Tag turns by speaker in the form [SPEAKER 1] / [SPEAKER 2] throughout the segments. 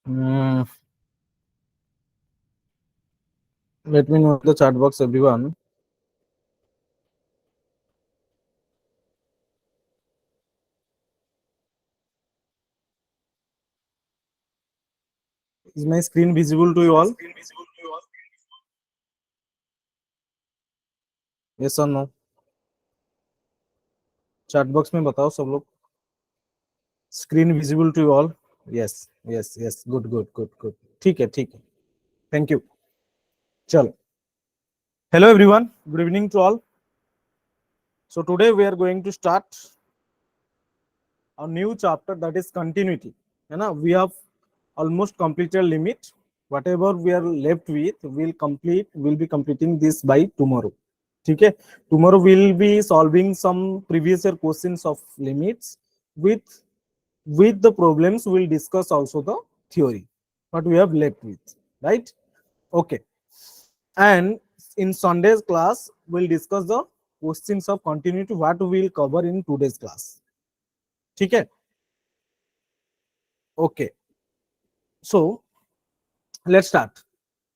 [SPEAKER 1] Mm, Let me know in the chat box, everyone. Is my screen visible to you all? Yes or no? Chat box में बताओ सब लोग. Screen visible to you all? Yes yes yes, good good good good. ठीक है ठीक है, thank you. चलो, hello everyone, good evening to all. So today we are going to start a new chapter, that is continuity. है ना, we have almost completed limit. Whatever we are left with, we'll be completing this by tomorrow. ठीक है, tomorrow we'll be solving some previous year questions of limits. With the problems we'll discuss also the theory what we have left with, right? Okay. And in Sunday's class we'll discuss the questions of continuity what we'll cover in today's class. ठीक है, okay. So let's start.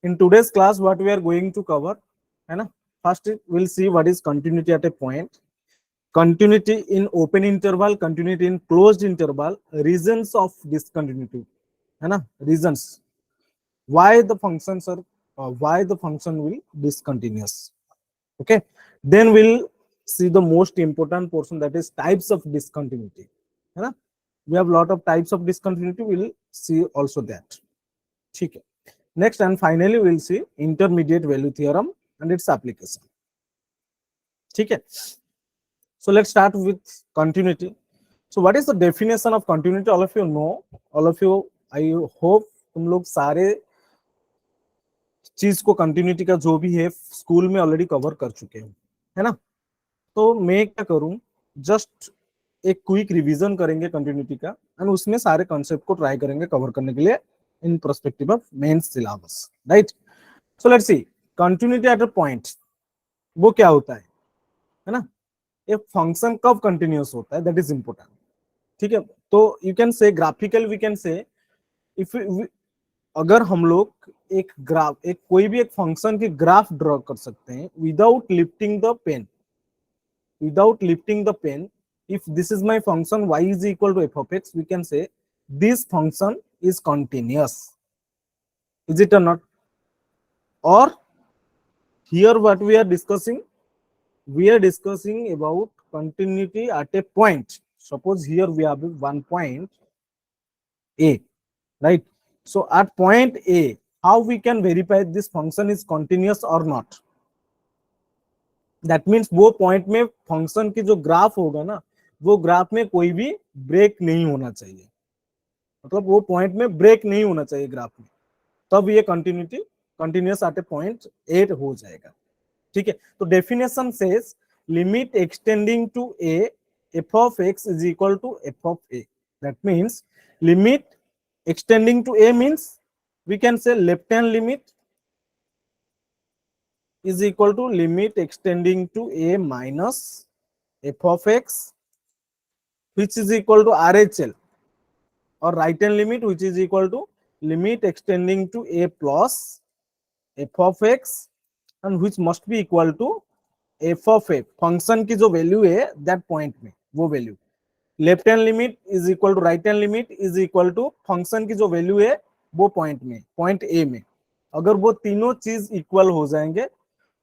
[SPEAKER 1] In today's class what we are going to cover, है ना, first we'll see what is continuity at a point, continuity in open interval, continuity in closed interval, reasons of discontinuity, है ना, reasons why the functions are why the function will discontinuous. Okay, then we'll see the most important portion, that is types of discontinuity, है ना. We have lot of types of discontinuity, we'll see also that. ठीक है. Next and finally we'll see intermediate value theorem and its application. ठीक है. So let's start with continuity. So what is the definition of continuity? All of you know, all of you, I hope तुम लोग सारे चीज को continuity का जो भी है स्कूल में ऑलरेडी कवर कर चुके हैं, है ना. तो मैं क्या करूं, जस्ट एक क्विक रिवीजन करेंगे कंटिन्यूटी का एंड उसमें सारे कॉन्सेप्ट को ट्राई करेंगे कवर करने के लिए in perspective of main syllabus, right. So let's see continuity at a point, वो क्या होता है ना. एक फंक्शन कब कंटिन्यूअस होता है, दैट इज इंपॉर्टेंट. ठीक है, तो you can say graphical, we can say if अगर हम लोग एक ग्राफ, एक कोई भी एक फंक्शन की ग्राफ ड्रॉ कर सकते हैं without lifting the pen, without lifting the pen, if this is my function y is equal to f of x, we can say this function is continuous. Is it or not? Or here what we are discussing, we are discussing about continuity at a point. Suppose here we have one point a, right? So at point a, how we can verify this function is continuous or not? That means वो point में function की जो graph होगा ना, वो graph में कोई भी ब्रेक नहीं होना चाहिए, मतलब वो पॉइंट में ब्रेक नहीं होना चाहिए ग्राफ में, तब ये continuity continuous at a point 8 हो जाएगा. ठीक है, तो definition says limit extending to A F of x is equal to F of a. That means limit extending to a means we can say left hand limit is equal to limit extending to a minus f of x, which is equal to RHL, or right hand limit which is equal to limit extending to a plus f of x and which must be equal to f of a function की जो value है that point में वो value. Left hand limit is equal to right hand limit is equal to function की जो value है वो point में, पॉइंट ए में. अगर वो तीनों चीज इक्वल हो जाएंगे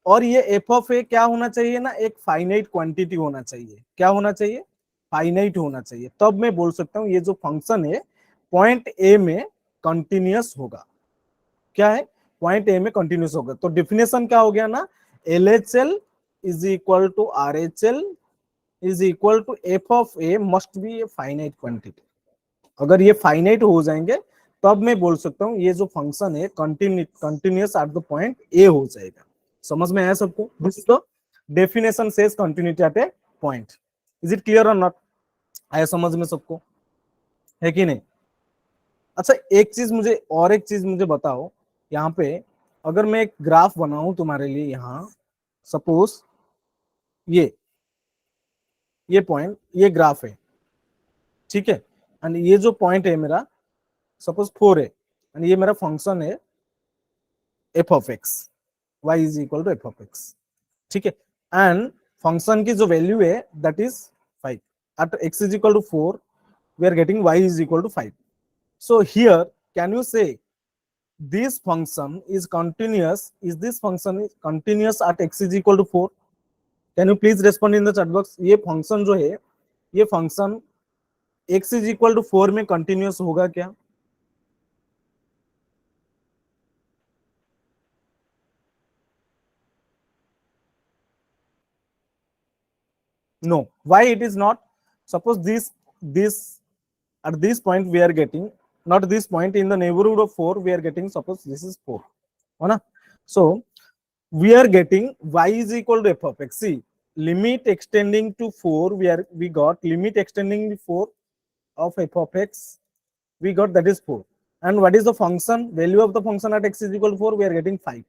[SPEAKER 1] और ये एफ ऑफ ए क्या होना चाहिए ना, एक फाइनाइट क्वांटिटी होना चाहिए. क्या होना चाहिए? फाइनाइट होना चाहिए. तब मैं बोल सकता हूँ ये जो फंक्शन है पॉइंट ए में कंटिन्यूअस होगा. क्या है? पॉइंट ए में कंटिन्यूअस होगा. तो डिफिनेशन क्या हो गया ना, L H L is equal to R H L is equal to F of a must be a finite quantity. अगर ये फाइनाइट हो जाएंगे तब मैं बोल सकता हूँ ये जो फंक्शन है continuous at the point A हो जाएगा. समझ में आया सबको? This is the definition says continuity at a point. Is it clear और नॉट? आया समझ में सबको, है कि नहीं? अच्छा, एक चीज मुझे बताओ, यहाँ पे अगर मैं एक ग्राफ बनाऊं तुम्हारे लिए, यहाँ सपोज ये पॉइंट, ये ग्राफ है, ठीक है, एंड ये जो पॉइंट है मेरा सपोज 4 है, एंड ये मेरा फंक्शन है F of x, y is equal to F of x, ठीक है। एंड फंक्शन की जो वैल्यू है that is 5, at x is equal to 4 we are getting y is equal to 5. So here can you say this function is continuous, is this function is continuous at x is equal to 4? Can you please respond in the chat box? ये function जो है, ये function x is equal to 4 में continuous होगा क्या? No. Why it is not? Suppose this at this point we are getting, not this point, in the neighborhood of 4 we are getting, suppose this is 4, है ना? So we are getting y is equal to f of x. See, limit extending to 4, we got limit extending to 4 of f of x, we got that is 4. And what is the function value of the function at x is equal to 4? We are getting 5.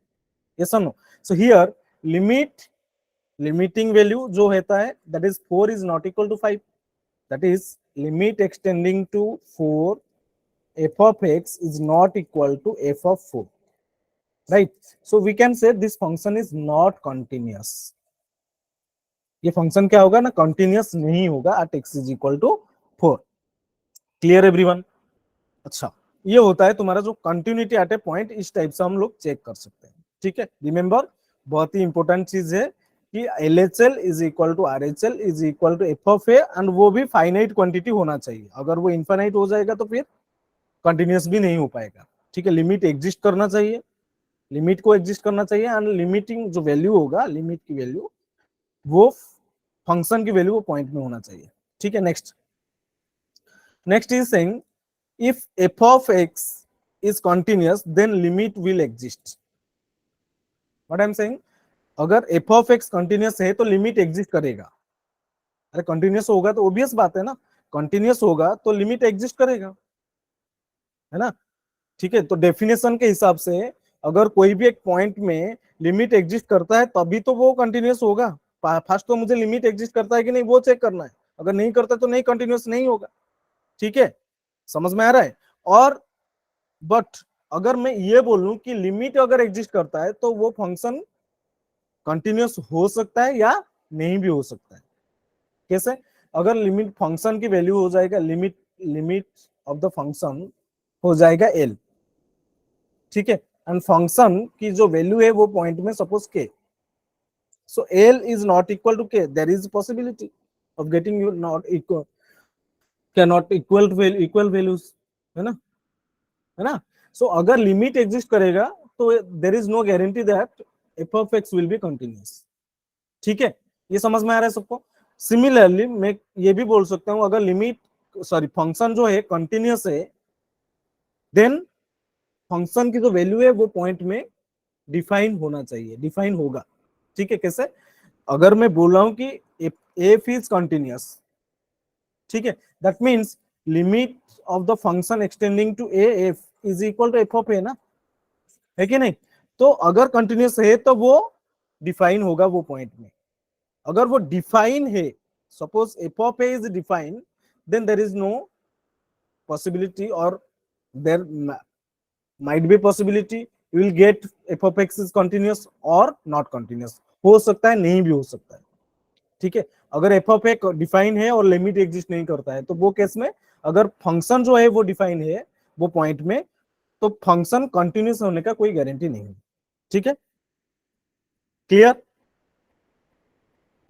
[SPEAKER 1] Yes or no? So here limiting value जो होता है that is 4 is not equal to 5. That is limit extending to 4 f of x is not equal to f of 4. Right? So we can say this function is not continuous. ये function क्या होगा ना, continuous नहीं होगा at x is equal to 4. Clear everyone? अच्छा, ये होता है तुम्हारा जो कंटिन्यूटी एट ए पॉइंट, इस टाइप से हम लोग चेक कर सकते हैं, ठीक है। रिमेंबर, बहुत ही इंपॉर्टेंट चीज है कि LHL is equal to RHL is equal to F of a, and वो भी फाइनाइट क्वांटिटी होना चाहिए। अगर वो इनफाइनाइट हो जाएगा तो फिर कंटिन्यूअस भी नहीं हो पाएगा, ठीक है। लिमिट एग्जिस्ट करना चाहिए, लिमिट को एग्जिस्ट करना चाहिए, एंड लिमिटिंग जो वैल्यू होगा, लिमिट की वैल्यू, वो फंक्शन की वैल्यू वो पॉइंट में होना चाहिए, ठीक है। Next is saying if f of x is continuous then limit will exist. What I'm saying, अगर f of x continuous है तो लिमिट एग्जिस्ट करेगा। अरे कंटिन्यूअस होगा तो ऑब्वियस बात है ना, कंटिन्यूअस होगा तो लिमिट एग्जिस्ट करेगा, है ना, ठीक है। तो डेफिनेशन के हिसाब से अगर कोई भी एक पॉइंट में लिमिट एग्जिस्ट करता है तभी तो वो कंटिन्यूअस होगा। फर्स्ट तो मुझे लिमिट एग्जिस्ट करता है कि नहीं वो चेक करना है, अगर नहीं करता तो नहीं, कंटिन्यूअस नहीं होगा, ठीक है। समझ में आ रहा है? और बट अगर मैं ये बोलूं कि लिमिट अगर एग्जिस्ट करता है तो वो फंक्शन कंटिन्यूअस हो सकता है या नहीं भी हो सकता है। कैसे? अगर लिमिट फंक्शन की वैल्यू हो जाएगा, लिमिट ऑफ द फंक्शन हो जाएगा एल, ठीक है, एंड फंक्शन की जो वैल्यू है वो पॉइंट में suppose K, so L is not equal to K, there is possibility of getting you not equal, cannot equal values, है ना, है ना। सो अगर लिमिट एग्जिस्ट करेगा तो there is no guarantee that f of x will be continuous, ठीक है। ये समझ में आ रहा है सबको? सिमिलरली मैं ये भी बोल सकता हूं, अगर फंक्शन जो है कंटिन्यूअस है देन फंक्शन की जो वैल्यू है वो पॉइंट में डिफाइन होना चाहिए, डिफाइन होगा, ठीक है। कैसे? अगर मैं बोल रहा हूं कि एफ इज कंटिन्यूअस, ठीक है, that means limit of the function extending to A F is equal to F of A ना, है कि नहीं? तो अगर कंटिन्यूअस है तो वो डिफाइन होगा वो पॉइंट में। अगर वो डिफाइन है, suppose F of A is define, then there is no possibility, और there might be possibility you will get F of x is continuous और नॉट कंटिन्यूअस, हो सकता है नहीं भी हो सकता है, ठीक है। अगर एफ ऑफ ए डिफाइन है और लिमिट एग्जिस्ट नहीं करता है तो वो केस में अगर फंक्शन जो है वो डिफाइन है वो पॉइंट में, तो फंक्शन कंटिन्यूअस होने का कोई गारंटी नहीं है, ठीक है। Clear?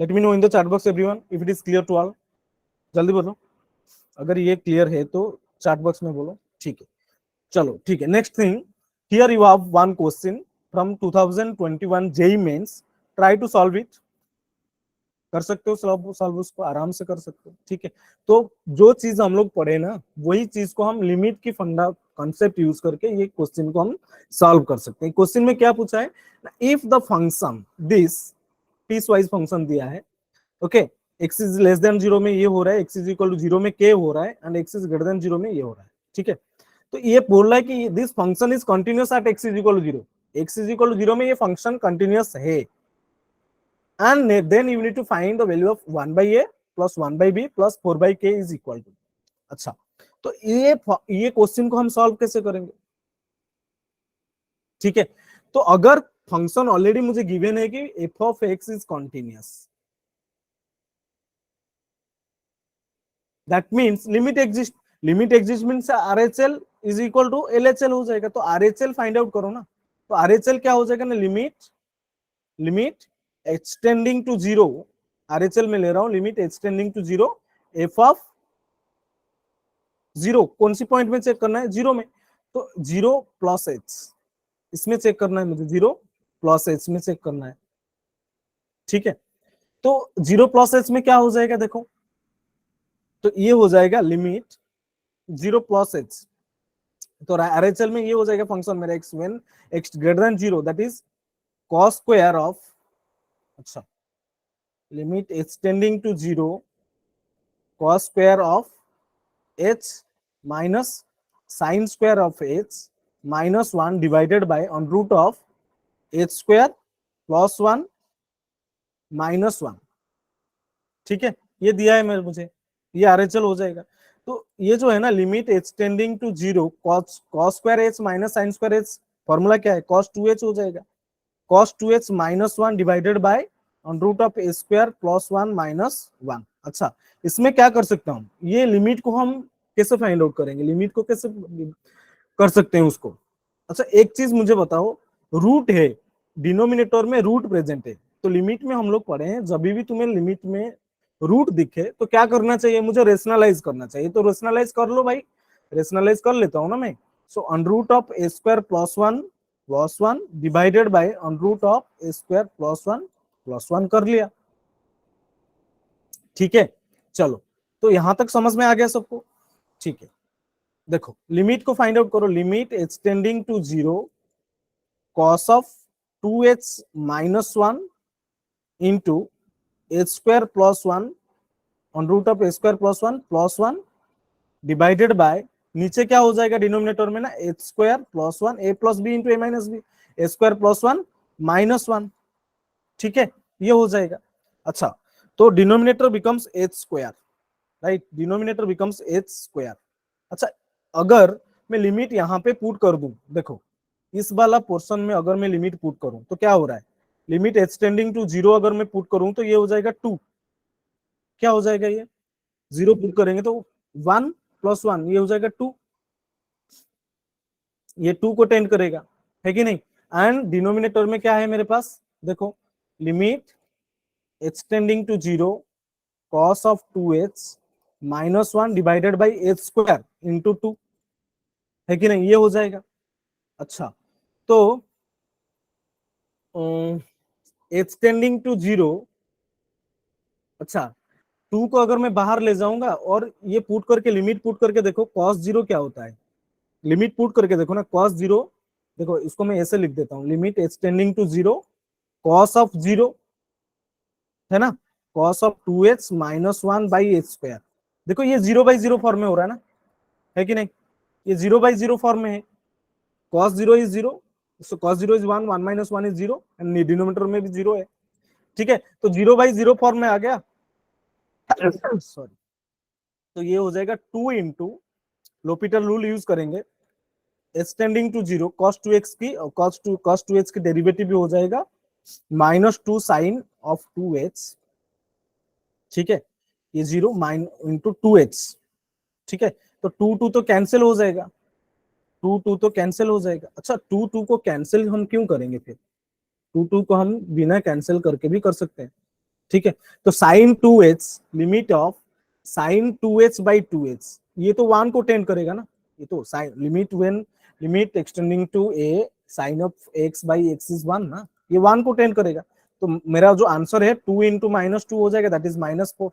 [SPEAKER 1] Let me know in the chat box everyone if it is clear to all. जल्दी बोलो अगर ये क्लियर है तो चैट बॉक्स में बोलो, ठीक है। चलो ठीक है, next thing, here you have one question from 2021 JEE Mains, try to solve it. कर सकते हो सॉल्व उसको आराम से कर सकते हो, ठीक है। तो जो चीज हम लोग पढ़े ना वही चीज को हम लिमिट की फंडा कॉन्सेप्ट यूज करके ये क्वेश्चन को हम सॉल्व कर सकते हैं। क्वेश्चन में क्या पूछा है, if the function this piecewise function दिया है, okay, x is less than 0 में ये हो रहा है, एक्स इज इक्वल टू 0 में के हो रहा है, and x is greater than 0 में ये हो रहा है, ठीक है। तो ये बोल रहा है कि this function is continuous at x is equal to 0, x is equal to 0 में ये फंक्शन कंटिन्यूअस है, and then you need to find the value of 1 by a plus 1 by b plus 4 by k is equal to। अच्छा, तो ये question को हम solve कैसे करेंगे? ठीक है, तो अगर फंक्शन ऑलरेडी मुझे गिवन है कि f of x is continuous, that means limit exist means RHL is equal to LHL हो जाएगा। तो आरएचएल फाइंड आउट करो ना, तो आरएचएल क्या हो जाएगा ना, limit extending to zero, RHL में ले रहा हूं, limit extending to zero f of zero, कौन सी पॉइंट में चेक करना है, जीरो में, तो जीरो प्लस एच इसमें चेक करना है मुझे, जीरो प्लस एच में चेक करना है। ठीक है, तो जीरो प्लस एच में क्या हो जाएगा देखो, तो ये हो जाएगा लिमिट जीरो प्लस एच, तो आरएचएल में ये हो जाएगा फंक्शन मेरा X when X greater than zero, that is cos square of, अच्छा, limit extending to zero cos square of H minus sine square of H minus one divided by on root of H square plus one minus one. ठीक है, ये दिया है मेरे मुझे, ये RHL हो जाएगा। तो ये जो है ना limit extending to zero cos square h minus sine square h, formula क्या है, cos 2h हो जाएगा, cos 2h minus one divided by on root of A square plus one minus one. अच्छा, इसमें क्या कर सकता हूँ, ये लिमिट को हम कैसे फाइंड आउट करेंगे, लिमिट को कैसे कर सकते हैं उसको। अच्छा, एक चीज मुझे बताओ, रूट है, डिनोमिनेटर में रूट प्रेजेंट है, तो लिमिट में हम लोग पढ़े हैं जब भी तुम्हें लिमिट में रूट दिखे तो क्या करना चाहिए, मुझे रेशनलाइज करना चाहिए, तो रेशनलाइज कर लो भाई, रेशनलाइज कर लेता हूं ना मैं। So under root of A square plus one divided by under root of A square plus one कर लिया। ठीक है, चलो, तो यहां तक समझ में आ गया सबको। ठीक है, देखो लिमिट को फाइंड आउट करो, limit extending to zero cos of 2h minus one into H square plus one on root of A square plus one divided by, नीचे क्या हो जाएगा डिनोमिनेटर में ना, H square plus one A plus B into A minus B, A square plus one minus one. ठीक है, ये हो जाएगा। अच्छा, तो denominator becomes H square, right, denominator becomes H square. अच्छा, अगर मैं लिमिट यहाँ पे पुट कर दूं, देखो इस वाला पोर्शन में अगर मैं लिमिट पुट करूं तो क्या हो रहा है, लिमिट एक्सटेंडिंग टू जीरो अगर मैं पुट करूं तो ये हो जाएगा टू, क्या हो जाएगा, ये जीरो पुट करेंगे तो वन प्लस वन, ये हो जाएगा टू, ये टू को टेंड करेगा, है कि नहीं। एंड डिनोमिनेटर में क्या है मेरे पास, देखो limit extending to zero cos of 2h minus one divided by h square into two, है कि नहीं, ये हो जाएगा। अच्छा, तो एक्सटेंडिंग टू जीरो, अच्छा, टू को अगर मैं बाहर ले जाऊंगा और ये पुट करके लिमिट पुट करके देखो cos जीरो क्या होता है, लिमिट पुट करके देखो ना cos जीरो, देखो इसको मैं ऐसे लिख देता हूँ, limit extending to zero cos of zero, है ना, cos of 2h minus one by h square, देखो ये जीरो बाई जीरो फॉर्म में हो रहा है ना, है कि नहीं, ये जीरो बाई जीरो फॉर्म में है, cos zero is zero, so cos zero is one, one minus one is zero, and denominator में भी जीरो है। ठीक है, तो जीरो बाई जीरो फॉर्म में आ गया, सॉरी, तो ये हो जाएगा two into, L'Hopital rule use करेंगे, extending to zero cos 2x की और cos 2h की डेरिवेटिव भी हो जाएगा minus two sine of 2h। ठीक है, ये जीरो माइन इंटू 2h। ठीक है, तो टू टू तो कैंसिल हो जाएगा, टू टू तो कैंसिल हो जाएगा। अच्छा, टू टू को कैंसिल हम क्यों करेंगे फिर, टू टू को हम बिना कैंसिल करके भी कर सकते हैं। ठीक है, तो sine 2h, limit of sine 2h by 2h, ये तो वन को टेंड करेगा ना, ये तो sine limit when limit extending to a sine of x by x is one ना, ये वन को टेंड करेगा, तो मेरा जो आंसर है टू इंटू माइनस टू हो जाएगा, दैट इज माइनस फोर।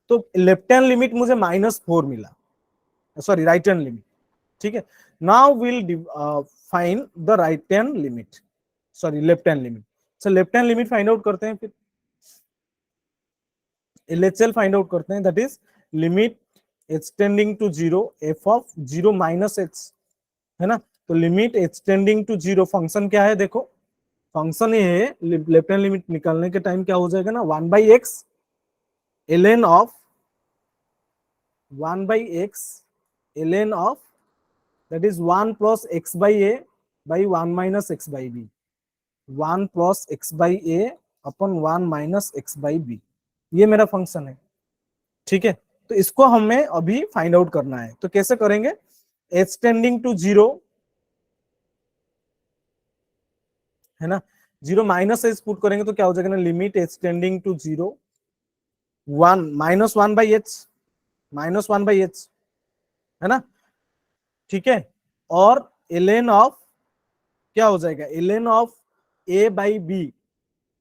[SPEAKER 1] तो लेफ्ट हैंड लिमिट मुझे माइनस फोर मिला, सॉरी राइट हैंड लिमिट। ठीक है, now will find the right hand limit, sorry left hand limit. So left hand limit find out करते हैं, फिर LHL फाइंड आउट करते हैं, that is limit extending to zero f of zero minus h, है ना, तो limit extending to zero function क्या है, देखो फंक्शन ये है, लेफ्ट हैंड लिमिट निकालने के टाइम क्या हो जाएगा ना, one by x ln of one by x ln of that is one plus x by a by 1 minus x by b, 1 plus x by a upon 1 minus x by b, ये मेरा function है। ठीक है, तो इसको हमें अभी find out करना है। तो कैसे करेंगे, एच टेंडिंग टू जीरो, है ना, जीरो माइनस एच पुट करेंगे तो क्या हो जाएगा ना, limit h tending to zero 1 minus 1 by h, minus 1 by h, है ना। ठीक है, और ln ऑफ क्या हो जाएगा, ln of a by b,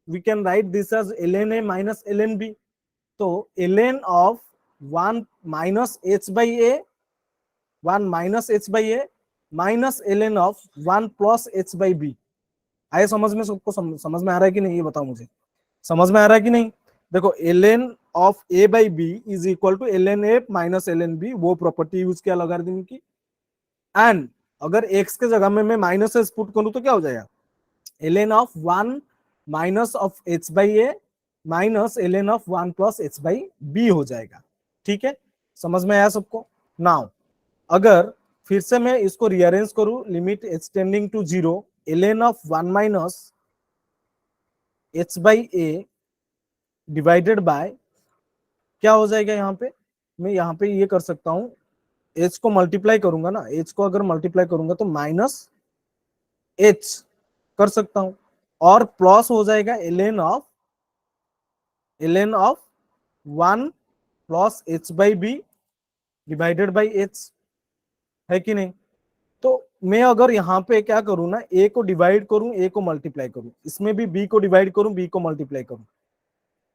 [SPEAKER 1] we can write this as ln a minus ln b। तो ln of 1 minus h by a, 1 minus h by a minus ln of 1 plus h by b। आए समझ में, सबको समझ में आ रहा है कि नहीं, ये बताओ मुझे, समझ में आ रहा है कि नहीं। देखो ln of a by b is equal to ln a minus ln b, वो प्रॉपर्टी यूज किया लॉगरिथम की। एंड अगर x के जगह में मैं माइनस एच पुट करूं तो क्या हो जाएगा, ln of 1 minus of h by a minus ln of 1 plus h by b हो जाएगा। ठीक है, समझ में आया सबको। नाउ अगर फिर से मैं इसको रीअरेंज करूं, limit h tending to zero, ln of 1 minus h by a divided by, क्या हो जाएगा यहाँ पे, मैं यहाँ पे ये कर सकता हूँ, h को मल्टीप्लाई करूंगा ना, h को अगर मल्टीप्लाई करूंगा तो माइनस h कर सकता हूं, और प्लस हो जाएगा ln of 1 plus h by b divided by h, है कि नहीं। तो मैं अगर यहाँ पे क्या करूँ ना, a को डिवाइड करूं, a को मल्टीप्लाई करूं, इसमें भी b को डिवाइड करूं, b को मल्टीप्लाई करूं,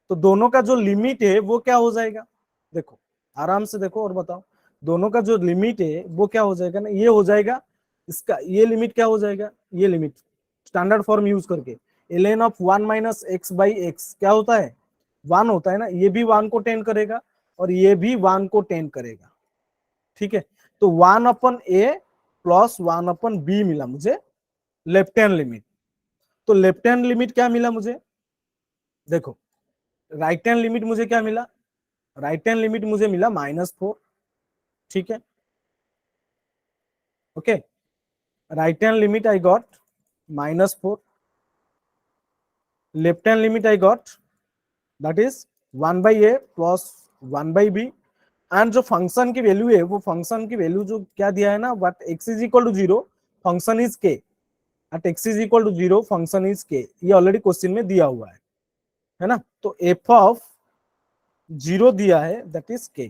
[SPEAKER 1] तो दोनों का जो लिमिट है वो क्या हो जाएगा, देखो आराम से देखो और बताओ, दोनों का जो लिमिट है वो क्या हो जाएगा ना, ये हो जाएगा, इसका ये लिमिट क्या हो जाएगा, ये लिमिट स्टैंडर्ड फॉर्म यूज करके ln of 1 minus x by x क्या होता है, 1 होता है ना, ये भी 1 को टेन करेगा और ये भी 1 को टेन करेगा। ठीक है, तो 1 अपन ए प्लस 1 अपन बी मिला मुझे लेफ्ट हैंड लिमिट। तो लेफ्ट हैंड लिमिट क्या मिला मुझे, देखो राइट हैंड लिमिट मुझे क्या मिला, राइट हैंड लिमिट मुझे मिला -4। ठीक है, okay, right hand limit I got -4, left hand limit I got that is 1 by a plus 1 by b. And जो फंक्शन की वैल्यू है, वो फंक्शन की वैल्यू जो क्या दिया है ना, but X is equal to zero, function is K, at x is equal to zero function is K, ये ऑलरेडी क्वेश्चन में दिया हुआ है ना। तो एफ ऑफ जीरो दिया है दैट इज के,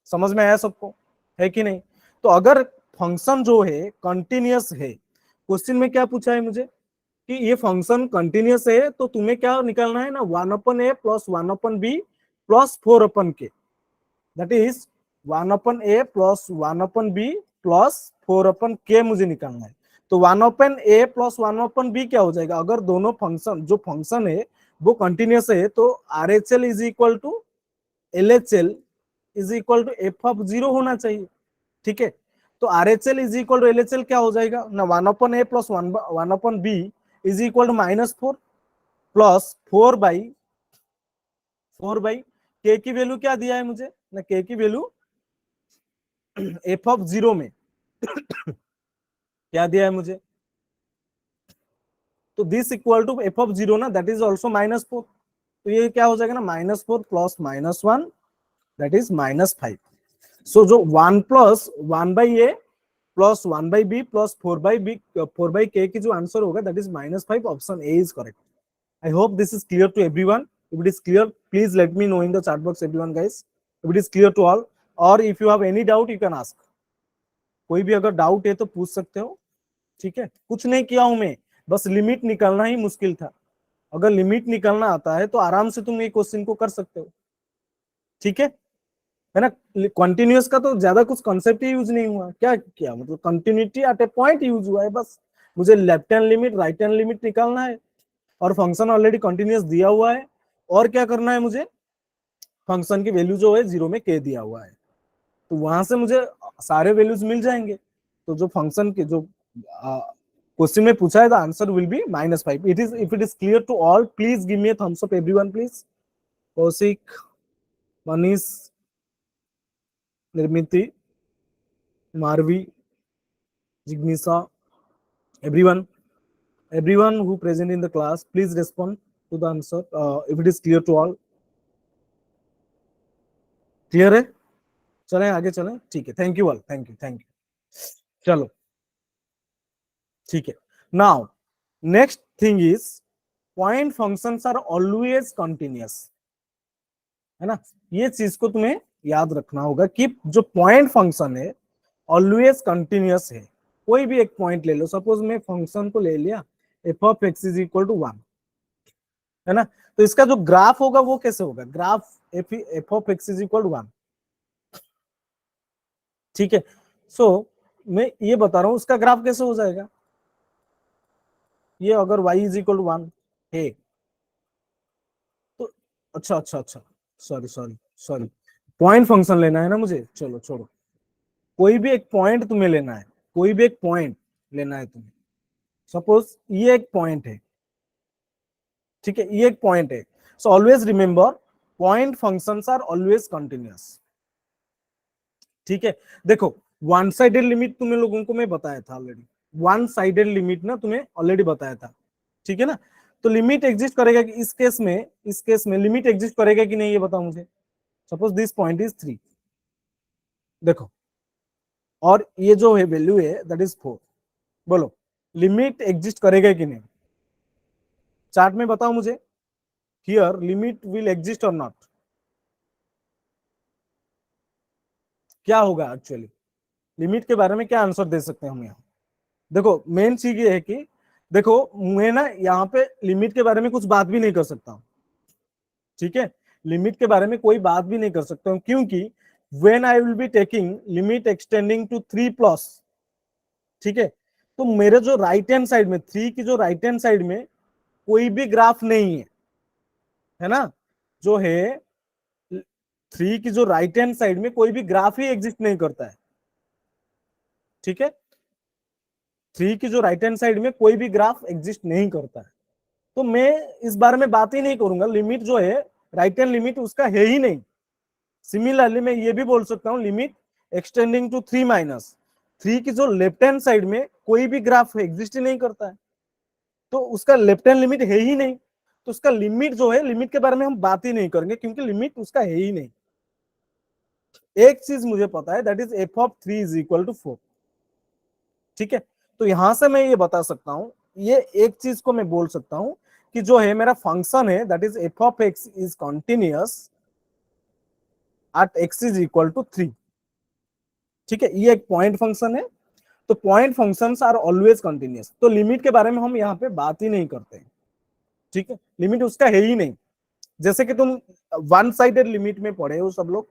[SPEAKER 1] समझ में आया सबको, है कि नहीं। तो अगर फंक्शन जो है कंटिन्यूअस है, क्वेश्चन में क्या पूछा है मुझे कि ये फंक्शन कंटिन्यूअस है, तो तुम्हें क्या निकालना है ना, 1 upon A plus 1 upon b plus 4 upon k, that is 1 upon A plus 1 upon b plus 4 upon k मुझे निकालना है। तो 1 अपन ए प्लस 1 अपन बी क्या हो जाएगा, अगर दोनों फंक्शन जो फंक्शन है वो कंटिन्यूअस है, तो R H L is equal to L H L is equal to F of zero होना चाहिए। ठीक है, तो R H L is equal to L H L क्या हो जाएगा ना, 1 upon A plus 1 upon B is equal to -4 plus 4 by के की वैल्यू क्या दिया है मुझे ना, के की वैल्यू एफ ऑफ जीरो में क्या दिया है मुझे, तो this equal to F of zero ना, दैट इज ऑल्सो -4। तो ये क्या हो जाएगा ना, -4 प्लस -1 दैट इज -5। सो जो 1 plus 1 by a plus 1 by b plus 4 by b 4 by के की जो आंसर होगा that is -5, option a is correct. I hope this is clear to everyone. If it is clear, please let me know in the chat box, everyone, guys. If it is clear to all, or if you have any doubt, you can ask. कोई भी अगर doubt है तो पूछ सकते हो। ठीक है, कुछ नहीं किया हूं मैं, बस लिमिट निकालना ही मुश्किल था। अगर लिमिट निकालना आता है तो आराम से तुम ये क्वेश्चन को कर सकते हो। ठीक है ना। कंटिन्यूअस का तो ज्यादा कुछ कॉन्सेप्ट ही यूज नहीं हुआ, क्या किया मतलब continuity at a point use हुआ है बस। मुझे left hand limit right hand limit निकालना है, और फंक्शन ऑलरेडी कंटिन्यूअस दिया हुआ है, और क्या करना है मुझे, फंक्शन की वैल्यू जो है जीरो में के दिया हुआ है, तो वहां से मुझे सारे वैल्यूज मिल जाएंगे। तो जो फंक्शन के जो क्वेश्चन में पूछा है, the answer will be -5। It is, if it is clear to all, please give me a thumbs up everyone please. Kaushik, Manish, Nirmiti, Marvi, Jignisa, Everyone, everyone who present in the class, please respond to the answer if it is clear to all. Clear है? चलें आगे चलें, ठीक है, thank you all, thank you, thank you. चलो ठीक है, now next thing is point functions are always continuous, है ना। ये चीज को तुम्हें याद रखना होगा कि जो पॉइंट फंक्शन है ऑलवेज कंटिन्यूअस है। कोई भी एक पॉइंट ले लो, सपोज मैं फंक्शन को ले लिया f of x is equal to 1, है ना। तो इसका जो ग्राफ होगा वो कैसे होगा, graph f of x is equal to 1, ठीक है। सो मैं ये बता रहा हूं उसका ग्राफ कैसे हो जाएगा, ये अगर y इज इक्वल टू 1 है तो, अच्छा अच्छा अच्छा, sorry sorry sorry, point function लेना है ना मुझे, चलो छोड़ो, कोई भी एक पॉइंट तुम्हें लेना है, कोई भी एक पॉइंट लेना है तुम्हें। सपोज ये एक पॉइंट है, ठीक है, ये एक पॉइंट है। So always remember point functions are always continuous, ठीक है। देखो वन साइडेड लिमिट तुम्हें लोगों को मैं बताया था ऑलरेडी, वन साइडेड लिमिट ना तुम्हें ऑलरेडी बताया था, ठीक है ना। तो लिमिट एग्जिस्ट करेगा कि इस केस में लिमिट एग्जिस्ट करेगा कि नहीं, ये बताओ मुझे। सपोज दिस पॉइंट इज 3, देखो, और ये जो है वैल्यू है दैट इज 4, बोलो लिमिट एग्जिस्ट करेगा कि नहीं, चार्ट में बताओ मुझे, हियर लिमिट विल एग्जिस्ट और नॉट, क्या होगा एक्चुअली, लिमिट के बारे में क्या आंसर दे सकते हैं हम यहाँ। देखो मेन चीज ये है कि देखो मैं ना यहाँ पे लिमिट के बारे में कुछ बात भी नहीं कर सकता हूँ, ठीक है, लिमिट के बारे में कोई बात भी नहीं कर सकता हूँ, क्योंकि when I will be taking limit extending to 3 plus, ठीक है, तो मेरे जो राइट हैंड साइड में 3 की जो राइट हैंड साइड में कोई भी ग्राफ नहीं है ना, जो है 3 की जो राइट हैंड साइड में कोई भी ग्राफ ही एग्जिस्ट नहीं करता है, ठीक है, 3 की जो राइट हैंड साइड में कोई भी ग्राफ एग्जिस्ट नहीं करता है। तो मैं इस बारे में बात ही नहीं करूंगा, लिमिट जो है राइट हैंड लिमिट उसका है ही नहीं। सिमिलरली मैं ये भी बोल सकता हूँ लिमिट एक्सटेंडिंग टू 3 माइनस, 3 की जो लेफ्ट हैंड साइड में कोई भी ग्राफ एग्जिस्ट ही नहीं करता है, तो उसका लेफ्ट हैंड लिमिट है ही नहीं, तो उसका लिमिट जो है, लिमिट के बारे में हम बात ही नहीं करेंगे क्योंकि लिमिट उसका है ही नहीं। एक चीज मुझे पता है that is f of 3 is equal to 4, ठीक है। तो यहां से मैं ये बता सकता हूं, ये एक चीज को मैं बोल सकता हूं कि जो है मेरा फंक्शन है that is f of x is continuous at x is equal to 3, ठीक है, ये एक पॉइंट फंक्शन है। तो point functions are always continuous, तो लिमिट के बारे में हम यहाँ पे बात ही नहीं करते, ठीक है, लिमिट उसका है ही नहीं। जैसे कि तुम वन साइडेड लिमिट में पढ़े हो सब लोग,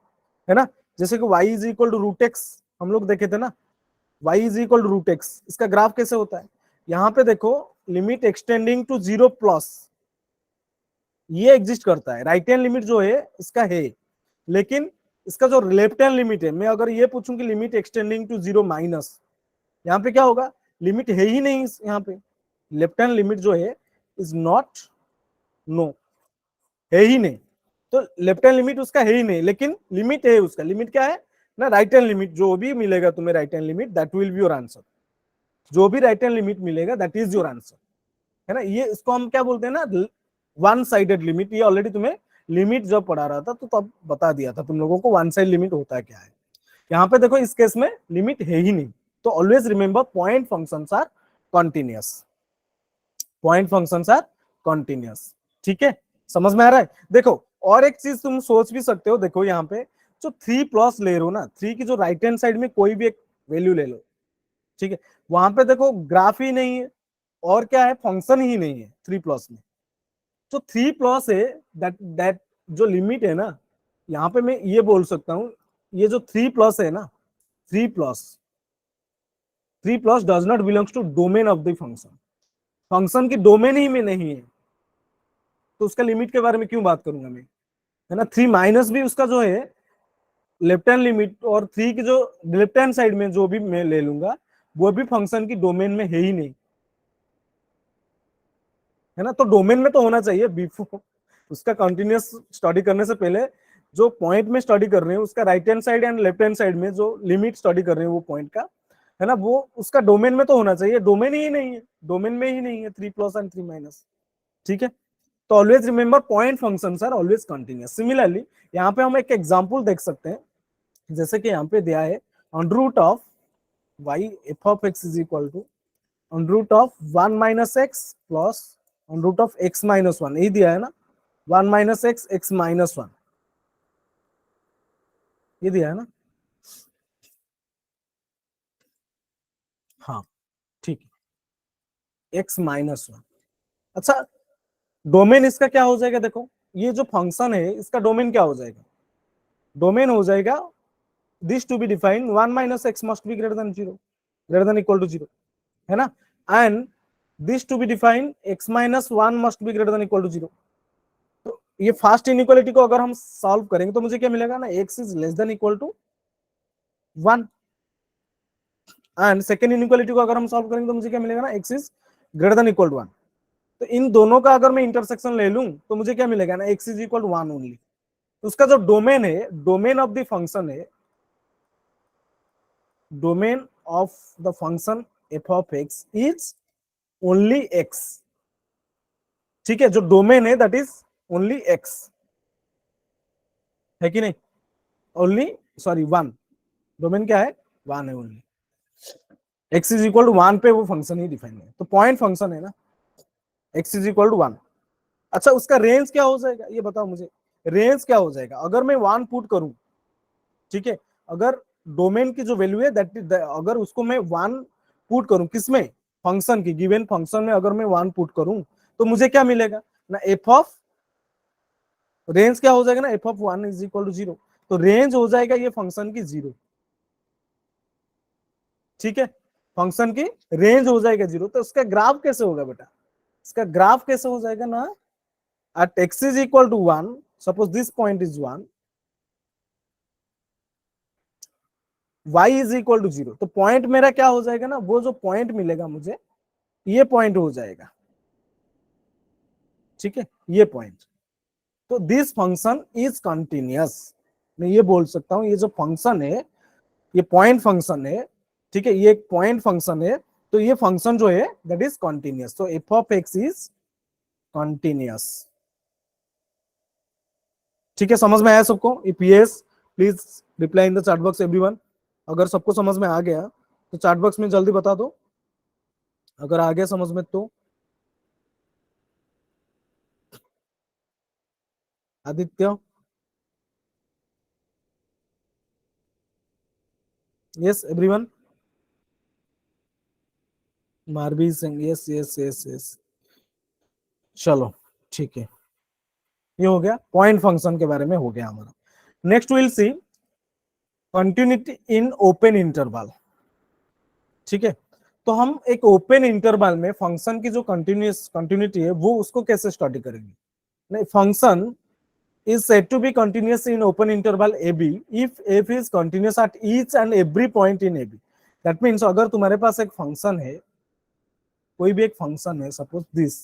[SPEAKER 1] है ना, जैसे कि y is equal to root x, हम लोग देखे थे ना, y is equal to root x, इसका ग्राफ कैसे होता है, यहाँ पे देखो लिमिट एक्सटेंडिंग टू 0 प्लस, ये एग्जिस्ट करता है, राइट हैंड लिमिट जो है इसका है, लेकिन इसका जो लेफ्ट हैंड लिमिट है, मैं अगर ये पूछूं कि लिमिट एक्सटेंडिंग टू 0 माइनस, यहाँ पे क्या होगा, लिमिट है ही नहीं, यहाँ पे लेफ्ट हैंड लिमिट जो है इज नॉट, नो, है ही नहीं, तो लेफ्ट हैंड लिमिट उसका है ही नहीं, लेकिन लिमिट है उसका, लिमिट क्या है ना, राइट हैंड लिमिट, जो भी मिलेगा तुम्हें right hand limit that will be your answer, जो भी राइट हैंड लिमिट मिलेगा दैट इज योर आंसर, है ना। ये इसको हम क्या बोलते हैं ना, वन साइडेड लिमिट, ये ऑलरेडी तुम्हें लिमिट जब पढ़ा रहा था तो तब बता दिया था तुम लोगों को वन साइड लिमिट होता है क्या है। यहाँ पे देखो इस केस में लिमिट है ही नहीं, तो always remember point functions are continuous, point functions are continuous, ठीक है, समझ में आ रहा है। देखो और एक चीज तुम सोच भी सकते हो, देखो यहाँ पे जो 3 प्लस ले रहे हो ना, 3 की जो राइट हैंड साइड में कोई भी एक वैल्यू ले लो, ठीक है, वहां पे देखो ग्राफ ही नहीं है और क्या है, फंक्शन ही नहीं है 3 प्लस में, तो 3 प्लस है दैट दैट जो लिमिट है ना, यहाँ पे मैं ये बोल सकता हूँ, ये जो 3 प्लस है ना, 3 plus, 3 plus does not belongs to domain of the function, function की डोमेन ही में नहीं है, तो उसका लिमिट के बारे में क्यों बात करूंगा मैं, है ना। 3 माइनस भी उसका जो है लेफ्ट हैंड लिमिट, और 3 की जो लेफ्ट हैंड साइड में जो भी मैं ले लूंगा वो भी फंक्शन की डोमेन में है ही नहीं, है ना। तो डोमेन में तो होना चाहिए बिफोर, उसका कंटिन्यूअस स्टडी करने से पहले जो पॉइंट में स्टडी कर रहे हैं उसका right hand side and left hand side में जो लिमिट स्टडी कर रहे हैं वो पॉइंट का, है ना, वो उसका डोमेन में तो होना चाहिए, डोमेन ही नहीं है, डोमेन में ही नहीं है 3 प्लस एंड 3 माइनस। ठीक है, तो always remember point functions are always continuous. Similarly यहाँ पे हम एक एग्जांपल देख सकते हैं, जैसे कि यहाँ पे दिया है under root of y f of x is equal to under root of 1 minus x plus under root of x minus 1, यही दिया है ना, 1 माइनस एक्स एक्स माइनस 1, ये दिया है ना। हाँ ठीक है, x माइनस 1। अच्छा, डोमेन इसका क्या हो जाएगा, देखो ये जो फंक्शन है इसका डोमेन क्या हो जाएगा, डोमेन हो जाएगा this to be defined 1 minus x must be greater than 0, greater than equal to 0, है ना, and this to be defined x minus 1 must be greater than equal to 0। तो ये फास्ट इनइक्वालिटी को अगर हम सॉल्व करेंगे तो मुझे क्या मिलेगा ना, x is less than equal to 1, and second inequality को अगर हम सॉल्व करेंगे तो मुझे क्या मिलेगा ना, x is greater than equal to 1। तो इन दोनों का अगर मैं इंटरसेक्शन ले लूं तो मुझे क्या मिलेगा ना, x is equal to 1 only. उसका जो डोमेन है, डोमेन ऑफ द फंक्शन है, domain of the function f of x is only x। ठीक है, जो डोमेन है दैट इज ओनली x, है कि नहीं, ओनली, सॉरी 1, डोमेन क्या है, 1 है only, x is equal to 1 पे वो फंक्शन ही डिफाइन है, तो पॉइंट फंक्शन है ना, x इज इक्वल टू 1। अच्छा, उसका रेंज क्या हो जाएगा ये बताओ मुझे, रेंज क्या हो जाएगा अगर मैं 1 पुट करूं, ठीक है, अगर डोमेन की जो वैल्यू है दैट, अगर उसको मैं 1 पुट करूं किसमें, फंक्शन की, गिवन फंक्शन में अगर मैं 1 पुट करूं तो मुझे क्या मिलेगा ना, एफ ऑफ, रेंज क्या हो जाएगा ना, F of 1 is equal to 0, तो रेंज हो जाएगा ये फंक्शन की 0। ठीक है, फंक्शन की रेंज हो जाएगा 0, तो उसका ग्राफ कैसे होगा बेटा, इसका ग्राफ कैसे हो जाएगा ना, at x is equal to 1, suppose this point is 1, y is equal to 0, तो पॉइंट मेरा क्या हो जाएगा ना, वो जो पॉइंट मिलेगा मुझे, ये पॉइंट हो जाएगा। ठीक है, ये पॉइंट, तो दिस फंक्शन इज कंटिन्यूअस, मैं ये बोल सकता हूं ये जो फंक्शन है ये पॉइंट फंक्शन है। ठीक है, ये एक पॉइंट फंक्शन है, तो ये फंक्शन जो है दैट इज कंटिन्यूअस, तो F of x is continuous. ठीक है, समझ में आया सबको, if yes please reply in the chat box everyone. अगर सबको समझ में आ गया तो चैट बॉक्स में जल्दी बता दो, अगर आ गया समझ में तो। Aditya, yes everyone, Marvi Singh, yes yes yes yes, चलो ठीक है, ये हो गया पॉइंट फंक्शन के बारे में, हो गया हमारा। Next will see continuity in open interval. ठीक है, तो हम एक ओपन इंटरवल में फंक्शन की जो कंटिन्यूटी है वो उसको कैसे स्टडी करेंगे, नहीं, function is said to be continuous in open interval ab if f is continuous at each and every point in ab। that means अगर तुम्हारे पास एक फंक्शन है, कोई भी एक फंक्शन है, सपोज दिस,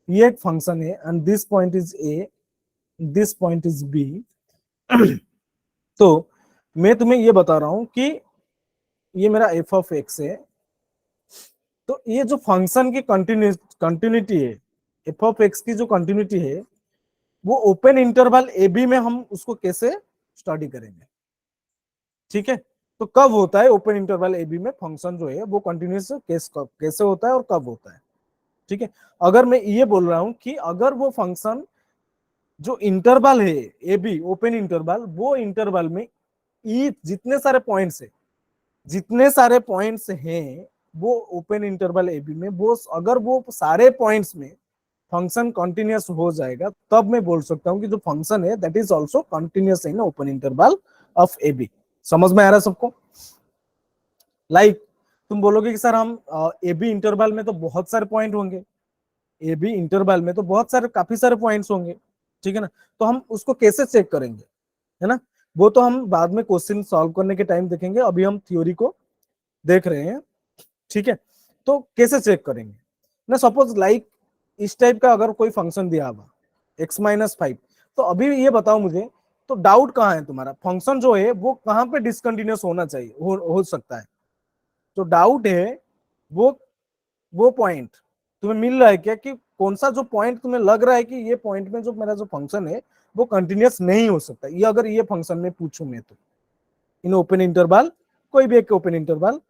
[SPEAKER 1] ये एक फंक्शन है and this point is a, this point is b, तो मैं तुम्हें ये बता रहा हूं कि ये मेरा f ऑफ x है, तो ये जो फंक्शन की कंटिन्यूटी है, f ऑफ x की जो कंटिन्यूटी है वो ओपन इंटरवल ए बी में हम उसको कैसे स्टडी करेंगे। ठीक है, तो कब होता है ओपन इंटरवल ए बी में फंक्शन जो है वो कंटिन्यूस कैसे होता है और कब होता है। ठीक है, अगर मैं ये बोल रहा हूं कि अगर वो फंक्शन जो इंटरवल है ए बी ओपन इंटरवल, वो इंटरवल में ई जितने सारे पॉइंट्स है, जितने सारे पॉइंट्स हैं वो ओपन इंटरवल ए बी में, वो अगर वो सारे पॉइंट्स में फंक्शन कंटिन्यूअस हो जाएगा तब मैं बोल सकता हूं कि जो फंक्शन है that is also continuous in open interval of A B. समझ में आ रहा है सबको, लाइक तुम बोलोगे कि सर हम ए बी इंटरवल में तो बहुत सारे पॉइंट होंगे, ए बी इंटरवल में तो बहुत सारे काफी सारे पॉइंट्स होंगे, ठीक है ना, तो हम उसको कैसे चेक करेंगे, है ना, वो तो हम बाद में क्वेश्चन सॉल्व करने के टाइम देखेंगे, अभी हम थ्योरी को देख रहे हैं। ठीक है, तो कैसे चेक करेंगे ना, सपोज लाइक इस टाइप का अगर कोई फंक्शन दिया हुआ x माइनस 5, तो अभी ये बताओ मुझे, तो डाउट कहाँ है तुम्हारा, फंक्शन जो है वो कहाँ पे डिसकंटिन्यूअस होना चाहिए, हो सकता है, तो डाउट है वो पॉइंट तुम्हें मिल रहा है क्या, कि कौन सा जो पॉइंट तुम्हें लग रहा है कि ये पॉइंट में जो मेरा जो फंक्शन है वो कंटिन्यूअस नहीं हो सकता, ये अगर ये फंक्शन में पूछूं मैं तो इन ओपन इंटरवल, कोई भी एक ओपन इंटरवल